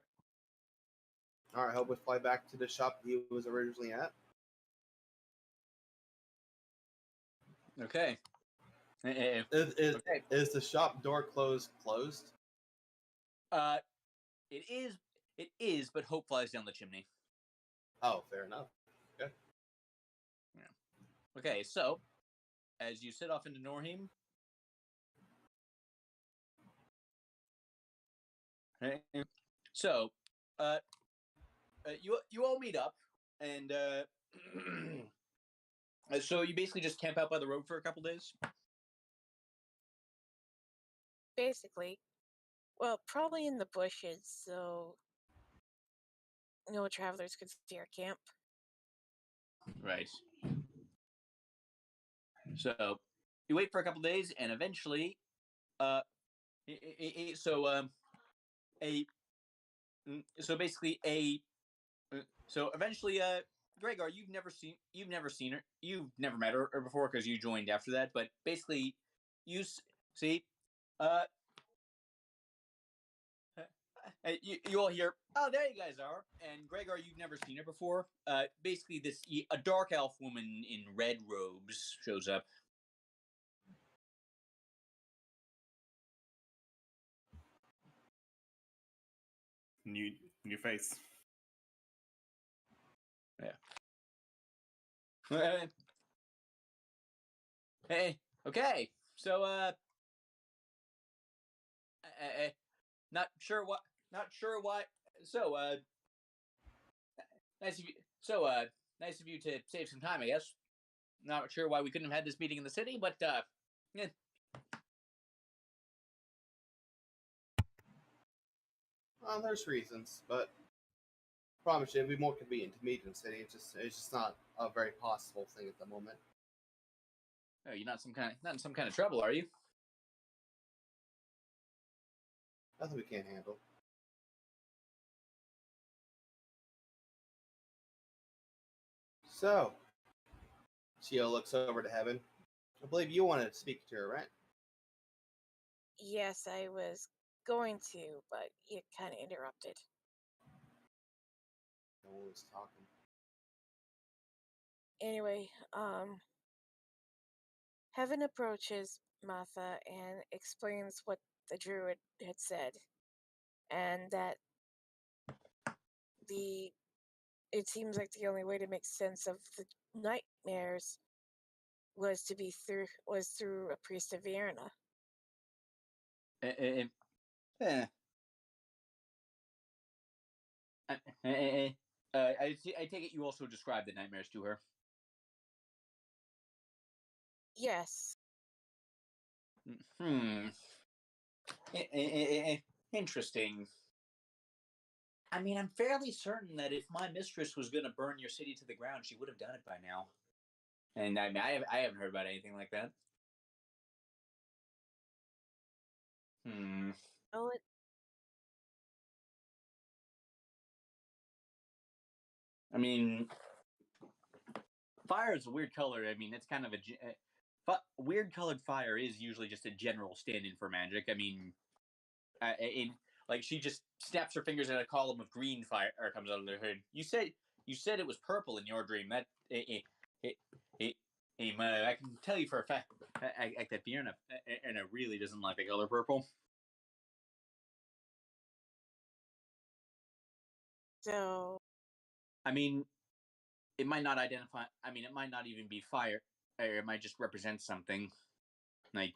Speaker 5: Alright, Hope will fly back to the shop he was originally at.
Speaker 2: Okay.
Speaker 5: Is
Speaker 2: Okay.
Speaker 5: the shop door closed?
Speaker 2: It is, but Hope flies down the chimney.
Speaker 5: Oh, fair enough.
Speaker 2: Okay, so as you set off into Norheim, so you all meet up, and so you basically just camp out by the road for a couple days.
Speaker 3: Basically. Well, probably in the bushes, so no travelers could see our camp.
Speaker 2: Right. So you wait for a couple days, and eventually, so eventually, Gregor, you've never seen her, you've never met her before because you joined after that. But basically, you see, you all hear, oh, there you guys are. And Gregor, you've never seen her before. Basically, a dark elf woman in red robes shows up.
Speaker 4: New face.
Speaker 2: Yeah. Hey, okay. So, not sure why. So, nice of you. So, nice of you to save some time, I guess. Not sure why we couldn't have had this meeting in the city, but yeah.
Speaker 5: Well, there's reasons, but I promise you, it'd be more convenient to meet in the city. It's just not a very possible thing at the moment.
Speaker 2: Oh, you're not in some kind of trouble, are you?
Speaker 5: Nothing we can't handle. So, Shio looks over to Heaven. I believe you wanted to speak to her, right?
Speaker 3: Yes, I was going to, but you kind of interrupted.
Speaker 5: No one was talking.
Speaker 3: Anyway, Heaven approaches Martha and explains what the druid had said, and that it seems like the only way to make sense of the nightmares was through a priest of Vienna.
Speaker 2: I take it you also described the nightmares to her.
Speaker 3: Yes.
Speaker 2: Interesting. I mean, I'm fairly certain that if my mistress was going to burn your city to the ground, she would have done it by now. And I mean, I haven't heard about anything like that.
Speaker 3: Well, it
Speaker 2: I mean, fire is a weird color. I mean, it's kind of weird colored fire is usually just a general stand-in for magic. I mean, like she just snaps her fingers and a column of green fire comes out of their hood. You said it was purple in your dream. That I can tell you for a fact that Fiona really doesn't like the color purple.
Speaker 3: so
Speaker 2: I mean, it might not identify. I mean, it might not even be fire, or it might just represent something. Like,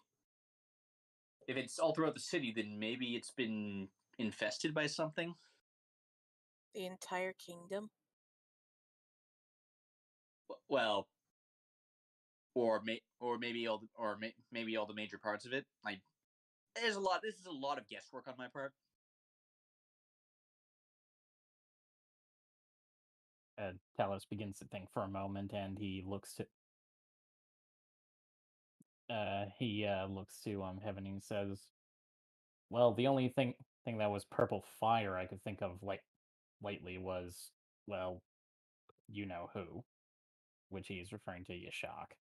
Speaker 2: if it's all throughout the city, then maybe it's been infested by something.
Speaker 3: the entire kingdom.
Speaker 2: Well, maybe all the major parts of it. Like, there's a lot. This is a lot of guesswork on my part.
Speaker 6: Talos begins to think for a moment, and he looks to Heaven and says, "Well, the only thing that was purple fire I could think of lately was, well, you know who," which he is referring to Yashak,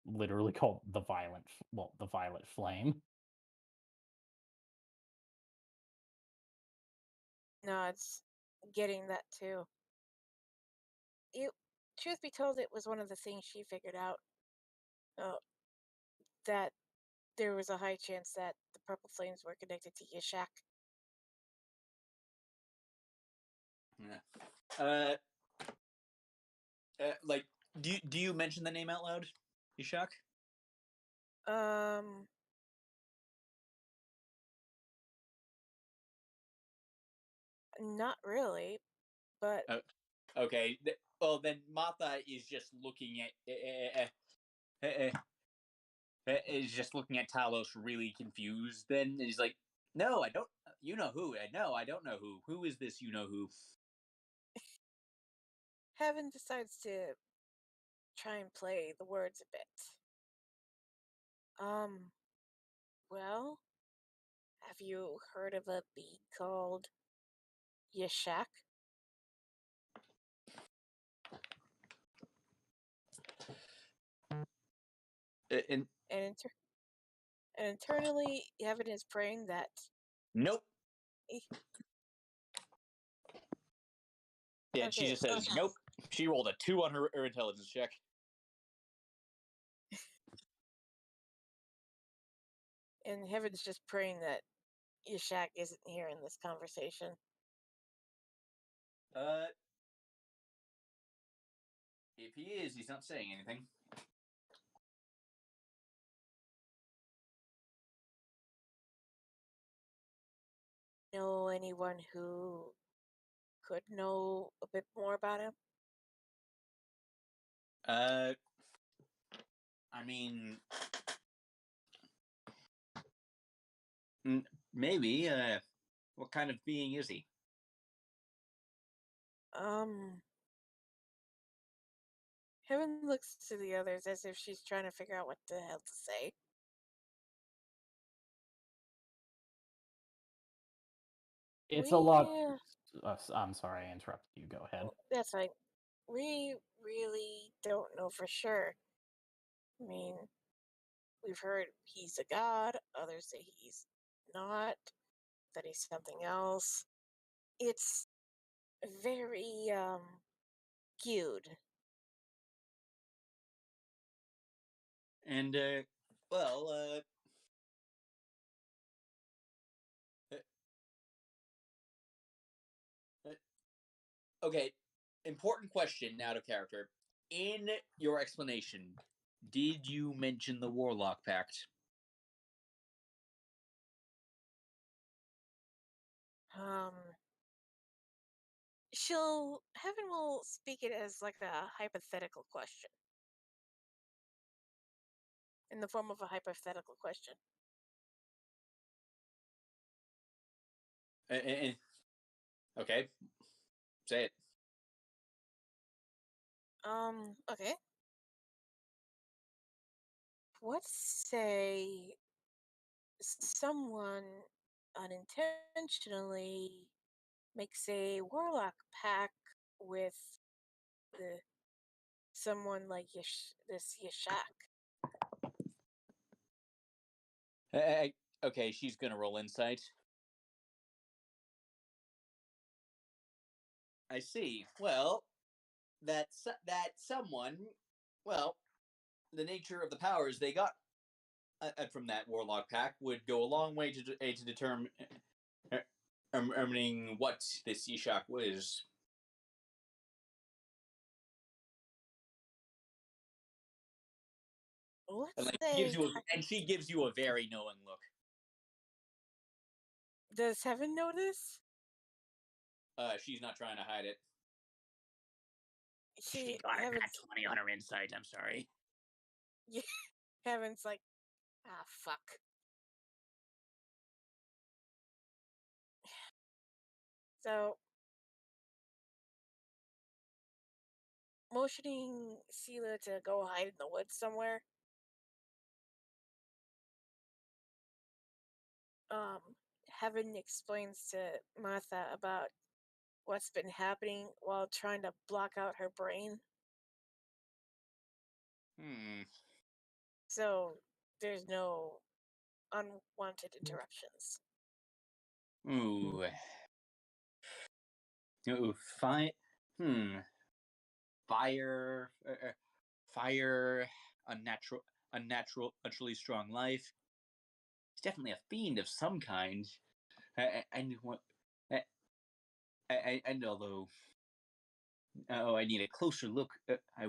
Speaker 6: literally called the Violet Flame.
Speaker 3: No, it's getting that too. Truth be told, it was one of the things she figured out. Uh, that there was a high chance that the purple flames were connected to Yashak.
Speaker 2: Yeah. Like, do you mention the name out loud, Yashak?
Speaker 3: Um, not really, but
Speaker 2: Okay. Well, then Martha is just looking at Talos, really confused. Then he's like, "No, I don't. You know who? No, I don't know who. Who is this? You know who?"
Speaker 3: Heaven decides to try and play the words a bit. Um, well, have you heard of a bee called Yashak?
Speaker 2: And
Speaker 3: And, and internally, Heaven is praying that.
Speaker 2: nope.
Speaker 3: Eh,
Speaker 2: Yeah, she
Speaker 3: okay,
Speaker 2: just says nope. She rolled a 2 on her intelligence check.
Speaker 3: and Heaven's just praying that Yashak isn't here in this conversation.
Speaker 2: If he is, he's not saying anything.
Speaker 3: Know anyone who could know a bit more about him?
Speaker 2: I mean, maybe. What kind of being is he?
Speaker 3: Heaven looks to the others as if she's trying to figure out what the hell to say.
Speaker 6: It's a lot. I'm sorry, I interrupted you. Go ahead.
Speaker 3: That's right. We really don't know for sure. I mean, we've heard he's a god, others say he's not, that he's something else. It's very, skewed.
Speaker 2: And well, uh, okay. Important question, out of character. In your explanation, did you mention the Warlock Pact?
Speaker 3: Um, Heaven will speak it as like a hypothetical question. In the form of a hypothetical question.
Speaker 2: Okay, say it.
Speaker 3: Okay. Let's say someone unintentionally makes a warlock pact with the someone like this Yashak.
Speaker 2: Okay, she's gonna roll insight. I see. Well, that someone, well, the nature of the powers they got from that warlock pack would go a long way to determine what this Yashak was. And
Speaker 3: Let's
Speaker 2: like
Speaker 3: say,
Speaker 2: she gives you a very knowing look.
Speaker 3: does Heaven notice?
Speaker 2: She's not trying to hide it.
Speaker 3: She
Speaker 2: got a
Speaker 3: Heaven's,
Speaker 2: nat 20 on her insight. I'm sorry.
Speaker 3: yeah, Heaven's like, ah, fuck. So, motioning Sela to go hide in the woods somewhere. Um, Heaven explains to Martha about what's been happening while trying to block out her brain. So there's no unwanted interruptions.
Speaker 2: Ooh. Ooh, fine. Fire. Fire. Naturally strong life. He's definitely a fiend of some kind. And what? And although, I need a closer look. I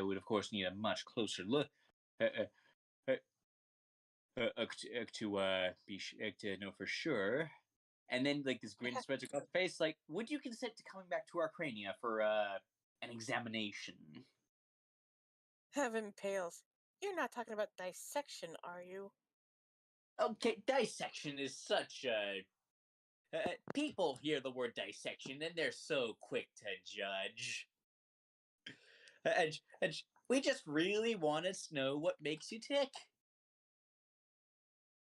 Speaker 2: would of course need a much closer look. To know for sure. And then like this grin spreads across the face. Like, would you consent to coming back to our crania for an examination?
Speaker 3: Heaven pales. You're not talking about dissection, are you?
Speaker 2: Okay, dissection is such a. People hear the word dissection and they're so quick to judge. And we just really want to know what makes you tick.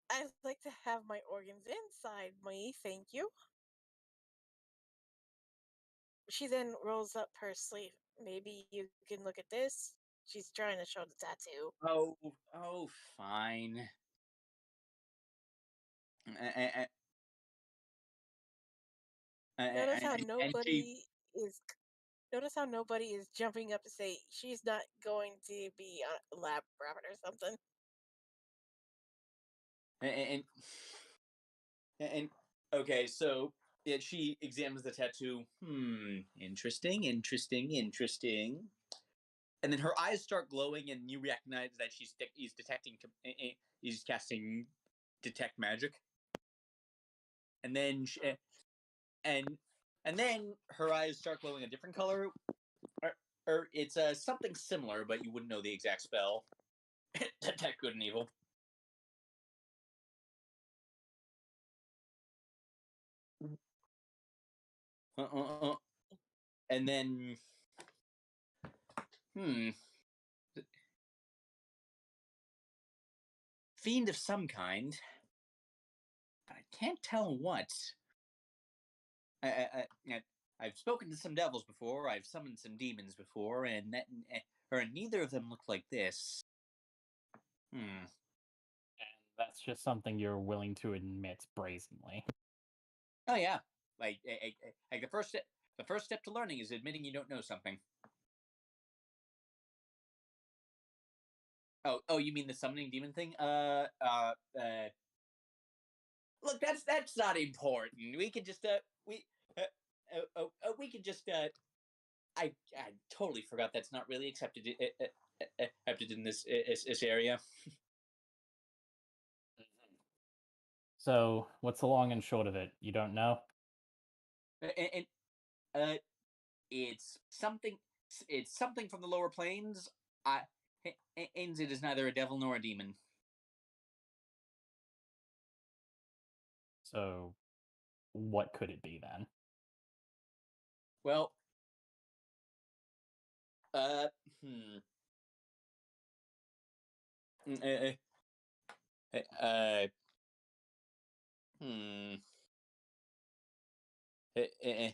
Speaker 3: I'd like to have my organs inside me, thank you. She then rolls up her sleeve. Maybe you can look at this. She's trying to show the tattoo.
Speaker 2: Oh, fine.
Speaker 3: Notice how
Speaker 2: And
Speaker 3: nobody is. Notice how nobody is jumping up to say she's not going to be a lab rabbit or something.
Speaker 2: and okay, so she examines the tattoo. Interesting. And then her eyes start glowing, and you recognize that he's detecting. He's casting detect magic. And then and then her eyes start glowing a different color, or it's something similar, but you wouldn't know the exact spell. Detect good and evil. And then, fiend of some kind. I can't tell what. I've spoken to some devils before. I've summoned some demons before, and neither of them look like this.
Speaker 6: And that's just something you're willing to admit brazenly.
Speaker 2: Oh yeah, like the first step. The first step to learning is admitting you don't know something. Oh, you mean the summoning demon thing? Look, that's not important. We can just we can just I totally forgot that's not really accepted in this area.
Speaker 6: So, what's the long and short of it? You don't know?
Speaker 2: And it's something. It's something from the lower planes. And it is neither a devil nor a demon.
Speaker 6: So, what could it be then?
Speaker 2: Well, Hmm. Eh, eh, eh.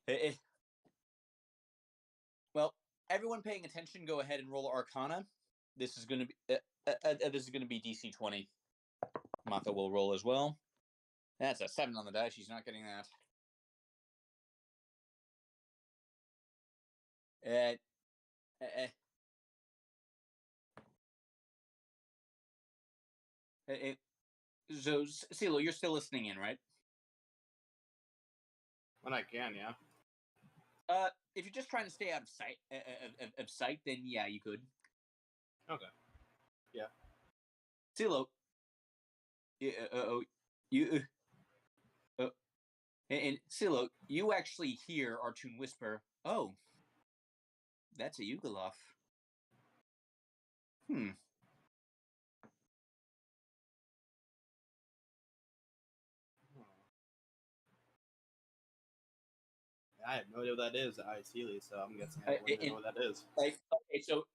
Speaker 2: Eh, eh. Well, everyone paying attention, go ahead and roll Arcana. This is going to be this is going to be DC 20. Martha will roll as well. That's a 7 on the die. She's not getting that. So, CeeLo, you're still listening in, right?
Speaker 5: When I can, yeah.
Speaker 2: If you're just trying to stay out of sight, then yeah, you could.
Speaker 5: Okay. Yeah.
Speaker 2: CeeLo, and CeeLo, you actually hear Artoon whisper, "Oh, that's a Yugoloth." Hmm.
Speaker 5: I have no idea what that is at Iceely, so I'm guessing I wouldn't know what that is.
Speaker 2: Like, okay, so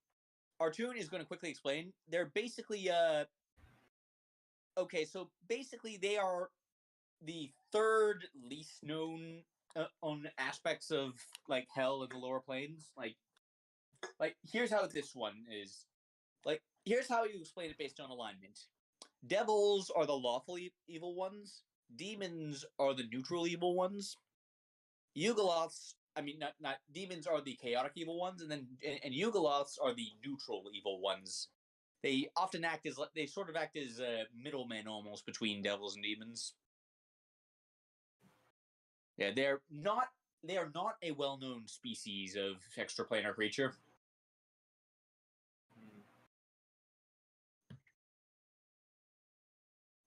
Speaker 2: Artoon is going to quickly explain. They're basically okay, so basically they are the third least known on aspects of like hell in the lower planes. Like here's how this one is. Like here's how you explain it based on alignment. Devils are the lawful evil ones. Demons are the neutral evil ones. Yugoloths, I mean, not demons are the chaotic evil ones, and then and Yugoloths are the neutral evil ones. They often act as they sort of act as middlemen almost between devils and demons. Yeah, they are not a well-known species of extraplanar creature.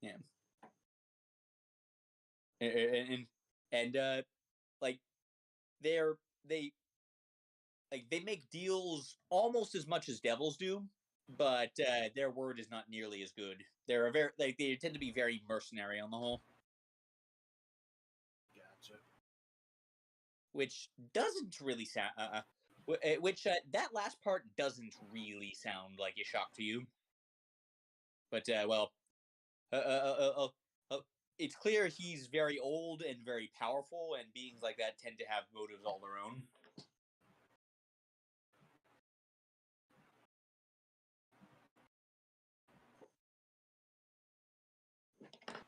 Speaker 2: Yeah, and like they they make deals almost as much as devils do, but their word is not nearly as good. They're a very they tend to be very mercenary on the whole,
Speaker 5: Gotcha.
Speaker 2: which doesn't really sound. Which that last part doesn't really sound like a shock to you, but well, uh, uh, uh, uh, uh, it's clear he's very old and very powerful, and beings like that tend to have motives all their own.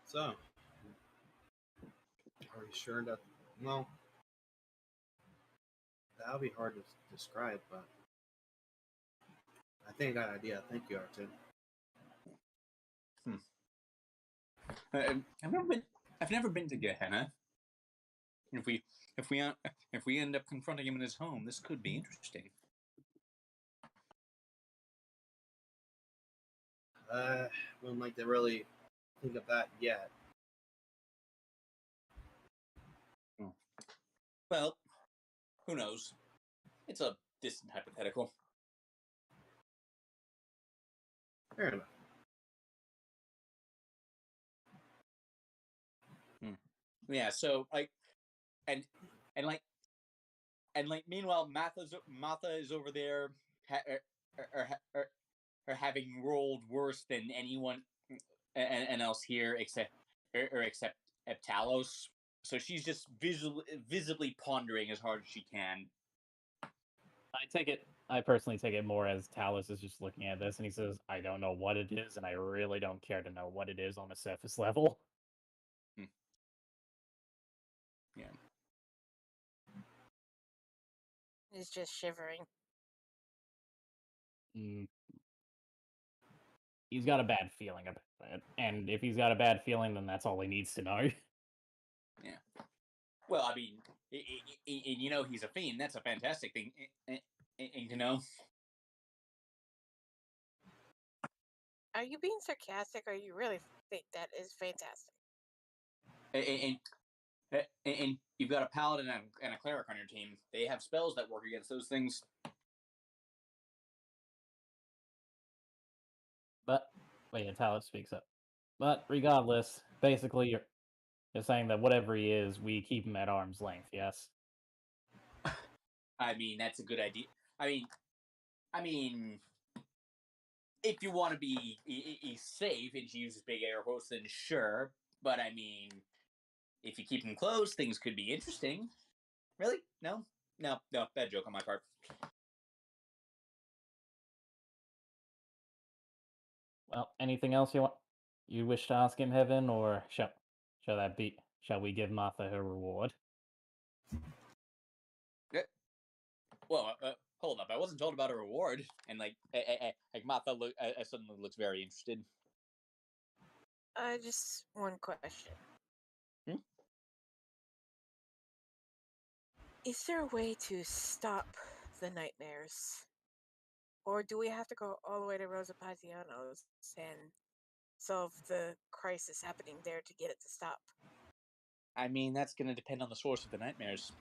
Speaker 5: So, are you sure that? Well, that would be hard to describe, but I think I got an idea. Thank you, Arton.
Speaker 2: I've never been to Gehenna. If we end up confronting him in his home, this could be interesting.
Speaker 5: Wouldn't like to really think of that yet.
Speaker 2: Well, who knows? It's a distant hypothetical.
Speaker 5: Fair enough.
Speaker 2: Yeah. So and like meanwhile, Martha is over there, having rolled worse than anyone and else here except Eptalos. So she's just visibly pondering as hard as she can.
Speaker 6: I personally take it more as Talus is just looking at this and he says, I don't know what it is, and I really don't care to know what it is on a surface level.
Speaker 2: Yeah.
Speaker 3: He's just shivering.
Speaker 6: He's got a bad feeling about it. And if he's got a bad feeling, then that's all he needs to know.
Speaker 2: Yeah. Well, I mean, you know, he's a fiend. That's a fantastic thing to know.
Speaker 3: Are you being sarcastic, or you really think that is fantastic?
Speaker 2: And you've got a paladin and a cleric on your team. They have spells that work against those things.
Speaker 6: But, wait, Talus speaks up. But regardless, basically, you're saying that whatever he is, we keep him at arm's length, yes?
Speaker 2: I mean, that's a good idea. I mean, if you want to be safe and she uses big air quotes, then sure. But I mean, if you keep them close, things could be interesting. Really? No, bad joke on my part.
Speaker 6: Well, anything else you wish to ask him, Heaven, or shall we give Martha her reward?
Speaker 2: Well, hold up. I wasn't told about a reward, and like Martha suddenly looks very interested.
Speaker 3: Just one question.
Speaker 2: Hmm?
Speaker 3: Is there a way to stop the nightmares? Or do we have to go all the way to Rosa Paziano's and solve the crisis happening there to get it to stop?
Speaker 2: I mean, that's going to depend on the source of the nightmares.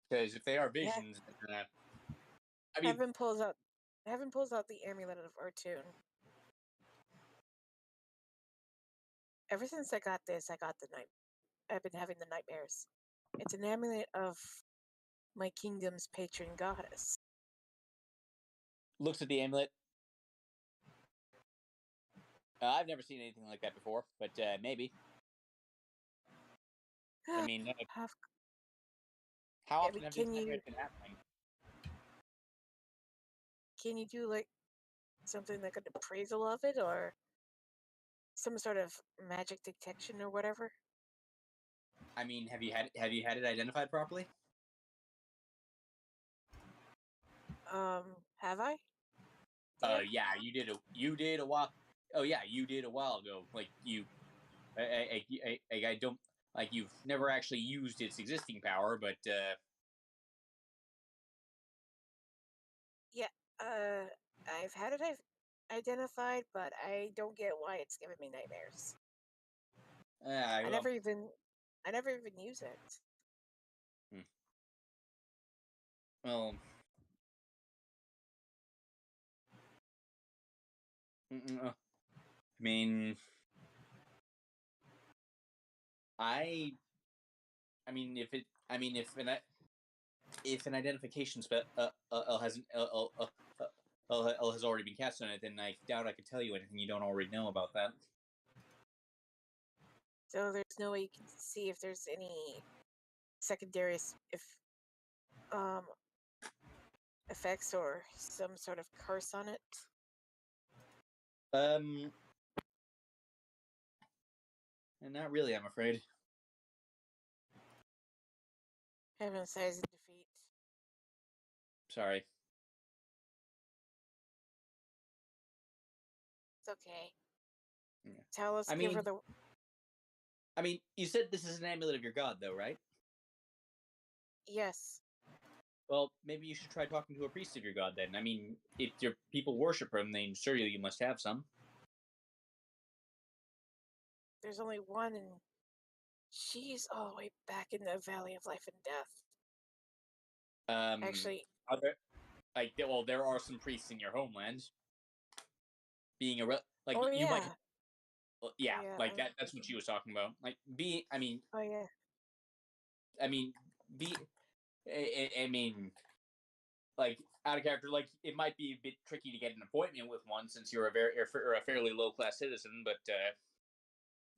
Speaker 2: Because if they are visions, I mean,
Speaker 3: Heaven pulls out the amulet of Artune. Ever since I got this, I've been having the nightmares. It's an amulet of my kingdom's patron goddess.
Speaker 2: looks at the amulet. I've never seen anything like that before, but maybe. I mean, how often have these nightmares been happening?
Speaker 3: Can you do like something like an appraisal of it, or some sort of magic detection or whatever?
Speaker 2: I mean, have you had it identified properly?
Speaker 3: Have I?
Speaker 2: Yeah, you did a while. Oh yeah, you did a while ago. Like I don't like you've never actually used its existing power, but
Speaker 3: Yeah, I've had it identified, but I don't get why it's giving me nightmares. I
Speaker 2: well,
Speaker 3: never even use it.
Speaker 2: well, I mean, I mean, if an identification spell has already been cast on it, then I doubt I could tell you anything you don't already know about that.
Speaker 3: So there's no way you can see if there's any secondary um effects or some sort of curse on it.
Speaker 2: Not really, I'm afraid.
Speaker 3: Heaven sighs in defeat.
Speaker 2: Sorry.
Speaker 3: It's okay.
Speaker 2: Yeah.
Speaker 3: Tell us.
Speaker 2: I
Speaker 3: Give her
Speaker 2: mean,
Speaker 3: the.
Speaker 2: you said this is an amulet of your god, though, right?
Speaker 3: Yes.
Speaker 2: Well, maybe you should try talking to a priest of your god then. I mean, if your people worship him, then surely you must have some.
Speaker 3: There's only one, and she's all the way back in the Valley of Life and Death. Actually,
Speaker 2: there are some priests in your homeland. Being a
Speaker 3: oh
Speaker 2: you might,
Speaker 3: yeah,
Speaker 2: yeah,
Speaker 3: oh yeah,
Speaker 2: like that's what she was talking about. Like
Speaker 3: oh yeah.
Speaker 2: I mean, be, I mean, like out of character, like it might be a bit tricky to get an appointment with one since you're a fairly low class citizen, but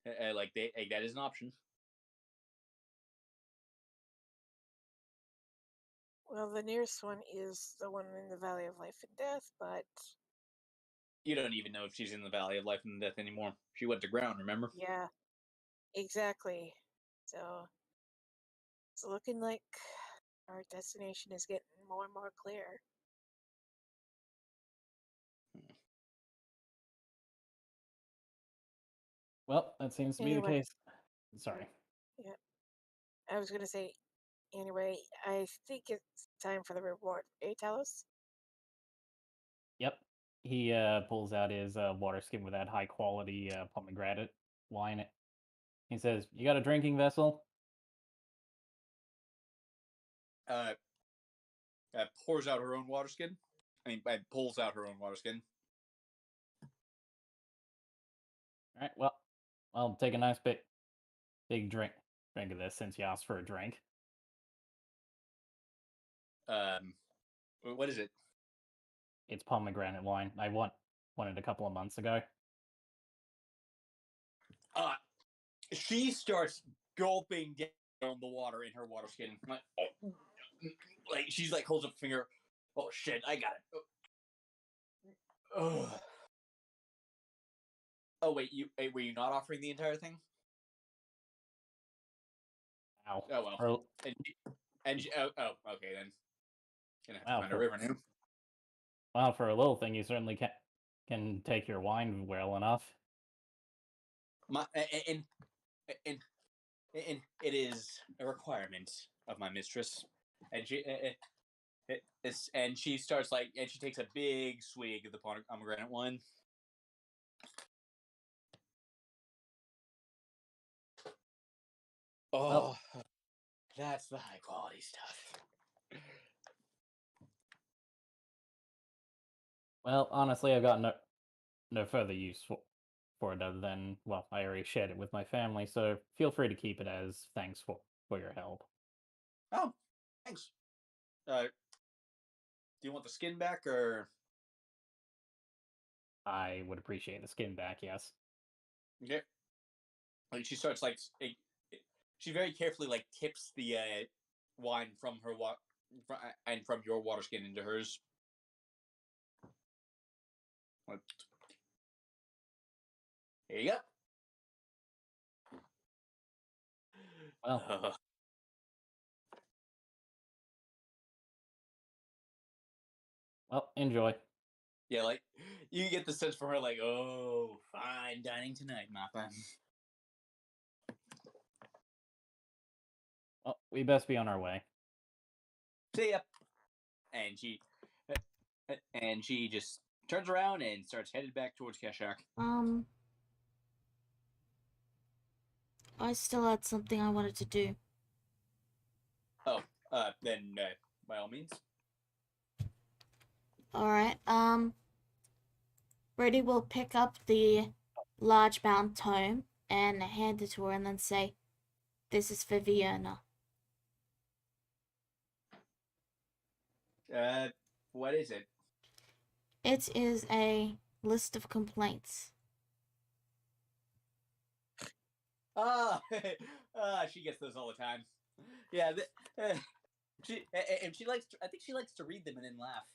Speaker 2: that is an option.
Speaker 3: Well, the nearest one is the one in the Valley of Life and Death, but
Speaker 2: You don't even know if she's in the Valley of Life and Death anymore. She went to ground, remember?
Speaker 3: yeah, exactly. So it's looking like our destination is getting more and more clear.
Speaker 6: Well, that seems to be the
Speaker 3: Anyway,
Speaker 6: case. Sorry.
Speaker 3: yeah, I was gonna say. Anyway, I think it's time for the reward. Talos?
Speaker 6: Yep. He pulls out his water skin with that high quality pomegranate wine. He says, "You got a drinking vessel?"
Speaker 2: Pours out her own water skin. I mean, pulls out her own water skin.
Speaker 6: All right. Well, I'll take a nice big drink of this since you asked for a drink.
Speaker 2: What is it?
Speaker 6: It's pomegranate wine. I won it a couple of months ago.
Speaker 2: She starts gulping down the water in her water skin. Like, oh. Like she's like holds up a finger. Oh shit, I got it. Oh, oh wait, were you not offering the entire thing?
Speaker 6: Ow.
Speaker 2: Oh well.
Speaker 6: Or-
Speaker 2: Oh, okay then. Gonna have to find a river now.
Speaker 6: Well, for a little thing, you certainly can take your wine well enough.
Speaker 2: And it is a requirement of my mistress, and she starts and she takes a big swig of the pomegranate wine. Oh, that's the high quality stuff.
Speaker 6: Well, honestly, I've got no further use for it other than, well, I already shared it with my family, so feel free to keep it as thanks for your help.
Speaker 2: Oh, thanks. Do you want the skin back, or?
Speaker 6: I would appreciate the skin back, yes.
Speaker 2: Okay. Like she starts she very carefully tips the wine from her and from your water skin into hers. Here you go.
Speaker 6: Well, enjoy.
Speaker 2: Yeah, you get the sense from her, oh, fine dining tonight, Mappa.
Speaker 6: Well, we best be on our way.
Speaker 2: See ya. And she just turns around and starts headed back towards Keshak.
Speaker 1: I still had something I wanted to do.
Speaker 2: Oh, then by all means.
Speaker 1: Alright, Brady will pick up the large bound tome and hand it to her and then say, "This is for Vienna."
Speaker 2: What is it?
Speaker 1: It is a list of complaints.
Speaker 2: She gets those all the time. Yeah, she likes. I think she likes to read them and then laugh.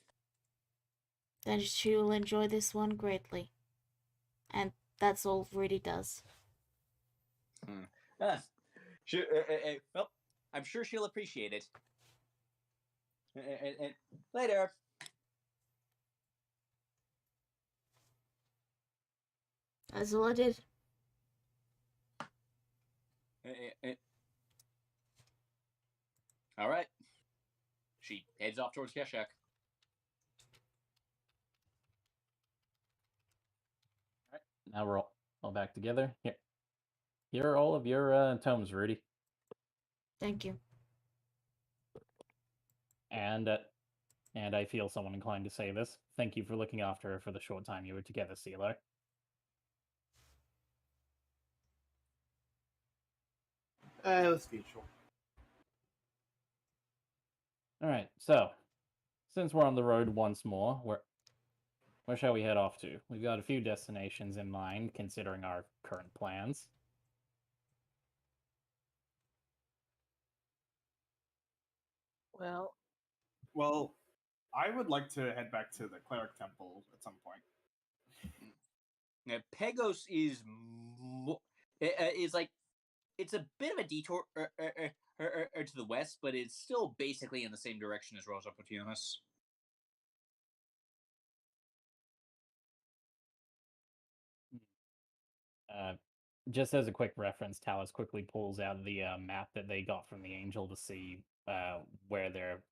Speaker 1: Then she will enjoy this one greatly. And that's all Rudy does.
Speaker 2: Well, I'm sure she'll appreciate it. Later.
Speaker 1: That's all I did.
Speaker 2: All right. She heads off towards Keshak.
Speaker 6: All right. Now we're all back together. Here are all of your tomes, Rudy.
Speaker 1: Thank you.
Speaker 6: And I feel somewhat inclined to say this. Thank you for looking after her for the short time you were together, CeeLo.
Speaker 5: It was mutual.
Speaker 6: Alright, so, since we're on the road once more, where shall we head off to? We've got a few destinations in mind, considering our current plans.
Speaker 3: Well,
Speaker 4: I would like to head back to the cleric temple at some point.
Speaker 2: Now, Pegos is it's a bit of a detour to the west, but it's still basically in the same direction as Rosa Potionis.
Speaker 6: Just as a quick reference, Talus quickly pulls out the map that they got from the Angel to see where their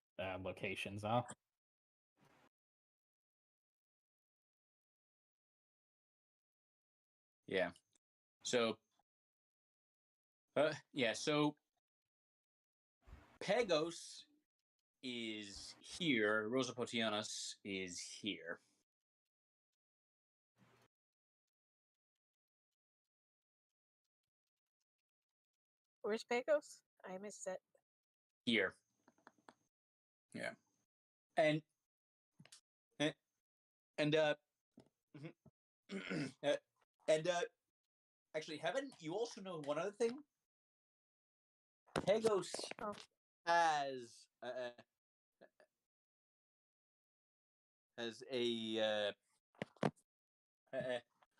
Speaker 6: locations are.
Speaker 2: Yeah. So, so Pegos is here. Rosa Potionis is here.
Speaker 3: where's Pecos? I missed it.
Speaker 2: Here. Yeah. And And and actually, Heaven, you also know one other thing. Pegos
Speaker 3: Oh.
Speaker 2: has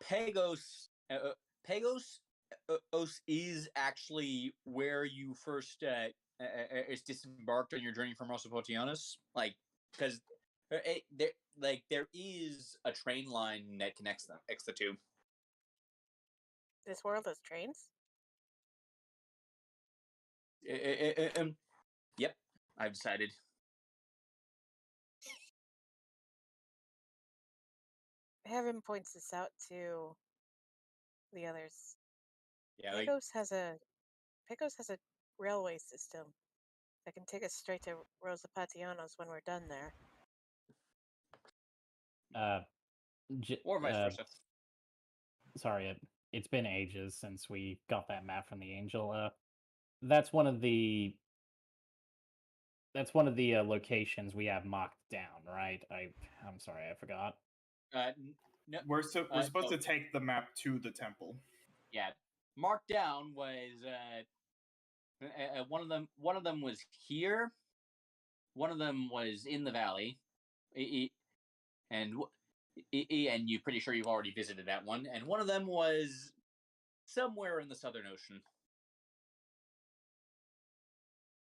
Speaker 2: Pegos. Pegos is actually where you first is disembarked on your journey from Rosopotianus. Like, because there is a train line that connects the two.
Speaker 3: This world has trains?
Speaker 2: Yep, I've decided.
Speaker 3: Heaven points this out to the others.
Speaker 2: Yeah,
Speaker 3: Pecos has a railway system that can take us straight to Rosa Patianos when we're done there.
Speaker 2: Or vice versa.
Speaker 6: Sorry, it's been ages since we got that map from the Angel. That's one of the locations we have marked down, right? I'm sorry, I forgot.
Speaker 2: No,
Speaker 4: We're supposed
Speaker 2: no.
Speaker 4: to take the map to the temple.
Speaker 2: Yeah, marked down was one of them was here. One of them was in the valley, and you're pretty sure you've already visited that one. And one of them was somewhere in the Southern Ocean.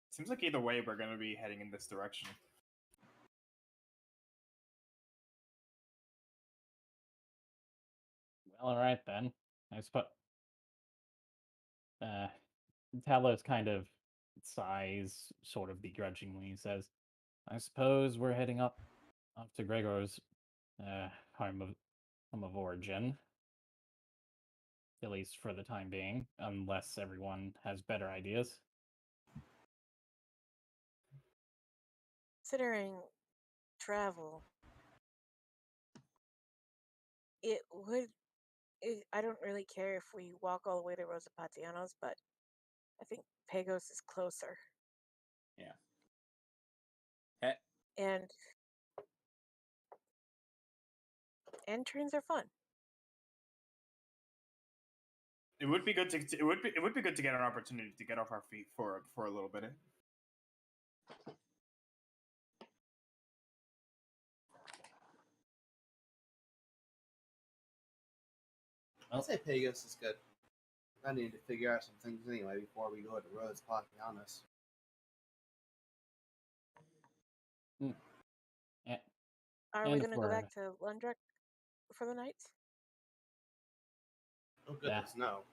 Speaker 4: Seems like either way we're going to be heading in this direction.
Speaker 6: Well, all right then. I suppose. Talos kind of sighs, sort of begrudgingly, says, "I suppose we're heading up to Gregor's home of origin, at least for the time being, unless everyone has better ideas."
Speaker 3: Considering travel, I don't really care if we walk all the way to Rosa Patianos, but I think Pegos is closer.
Speaker 2: Yeah.
Speaker 3: And trains are fun.
Speaker 4: It would be good to get an opportunity to get off our feet for a little bit.
Speaker 5: I'd say Pegos is good. I need to figure out some things anyway before we go to Rhodes, to be honest.
Speaker 3: Are we going to go back to Lundrek for the night?
Speaker 5: Oh goodness, no.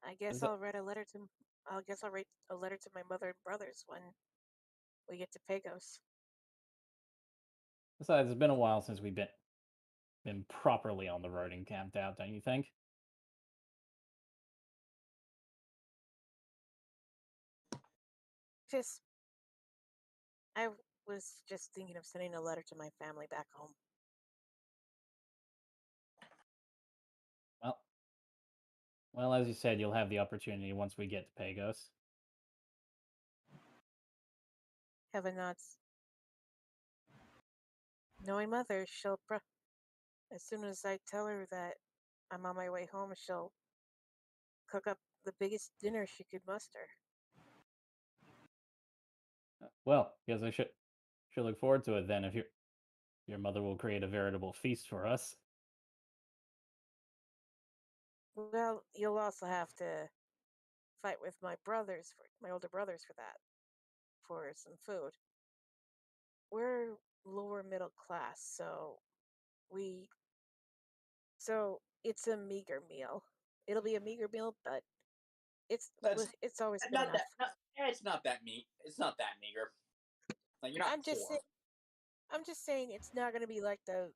Speaker 3: I guess I'll write a letter to my mother and brothers when we get to Pegos.
Speaker 6: Besides, it's been a while since we've been properly on the road and camped out, don't you think?
Speaker 3: I was just thinking of sending a letter to my family back home.
Speaker 6: Well, as you said, you'll have the opportunity once we get to Pegos.
Speaker 3: Heaven nods. Knowing mother, as soon as I tell her that I'm on my way home, she'll cook up the biggest dinner she could muster.
Speaker 6: Well, guess I should look forward to it then. If your mother will create a veritable feast for us.
Speaker 3: Well, you'll also have to fight with my older brothers for that, for some food. We're lower middle class, so it's a meager meal. It'll be a meager meal, but it's always been enough.
Speaker 2: It's not that meager. Like, you're not poor.
Speaker 3: I'm just saying it's not going to be like the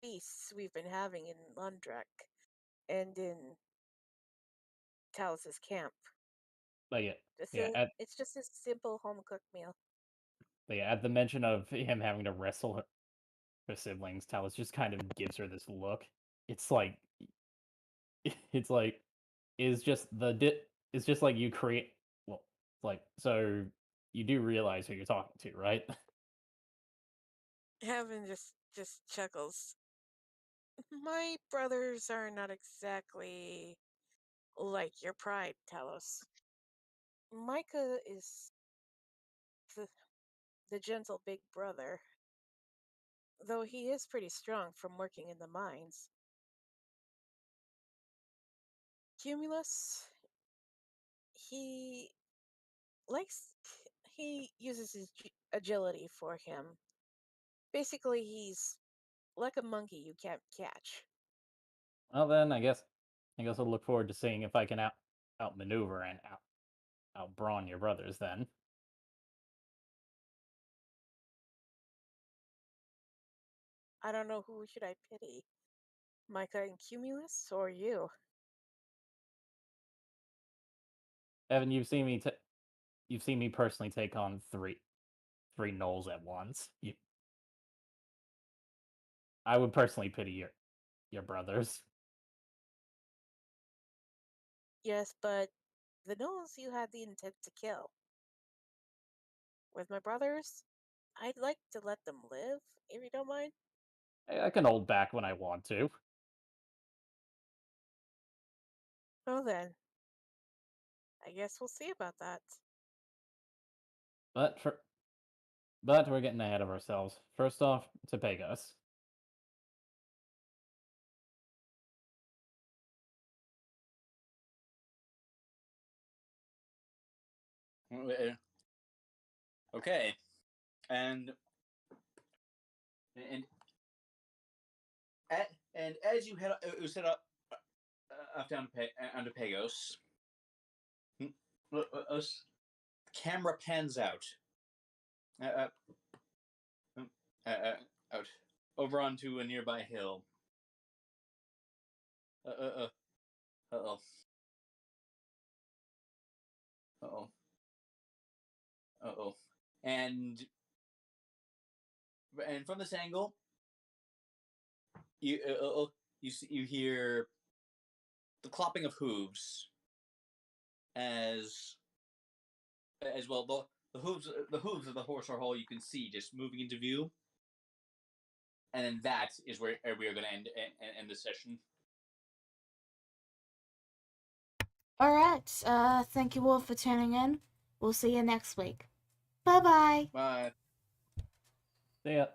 Speaker 3: feasts we've been having in Lundrek and in Talus's camp.
Speaker 6: But
Speaker 3: it's just a simple home cooked meal.
Speaker 6: But yeah, at the mention of him having to wrestle her siblings, Talus just kind of gives her this look. It's like it's just like you create. Well, like so you do realize who you're talking to, right?
Speaker 3: Heaven just chuckles. My brothers are not exactly like your pride, Talos. Micah is the, the gentle big brother, though he is pretty strong from working in the mines. Cumulus, he likes he uses his agility for him. Basically, he's like a monkey you can't catch.
Speaker 6: Well, then I guess I'll look forward to seeing if I can outmaneuver and outbrawn your brothers. Then
Speaker 3: I don't know who should I pity, Micah and Cumulus or you.
Speaker 6: Evan, you've seen me personally take on three gnolls at once. I would personally pity your brothers.
Speaker 3: Yes, but the gnolls you had the intent to kill. With my brothers, I'd like to let them live, if you don't mind.
Speaker 6: I can hold back when I want to.
Speaker 3: Well then, I guess we'll see about that.
Speaker 6: But but we're getting ahead of ourselves. First off, to Pegos.
Speaker 2: Okay, and and and as you head set up down to Pegos, camera pans out, uh, out over onto a nearby hill. Uh oh. Uh-oh. Uh-oh. And from this angle, you hear the clopping of hooves as well the hooves of the horse or hole you can see just moving into view. And then that is where we are going to end the session.
Speaker 1: All right. Thank you all for tuning in. We'll see you next week. Bye bye.
Speaker 2: Bye.
Speaker 6: See ya.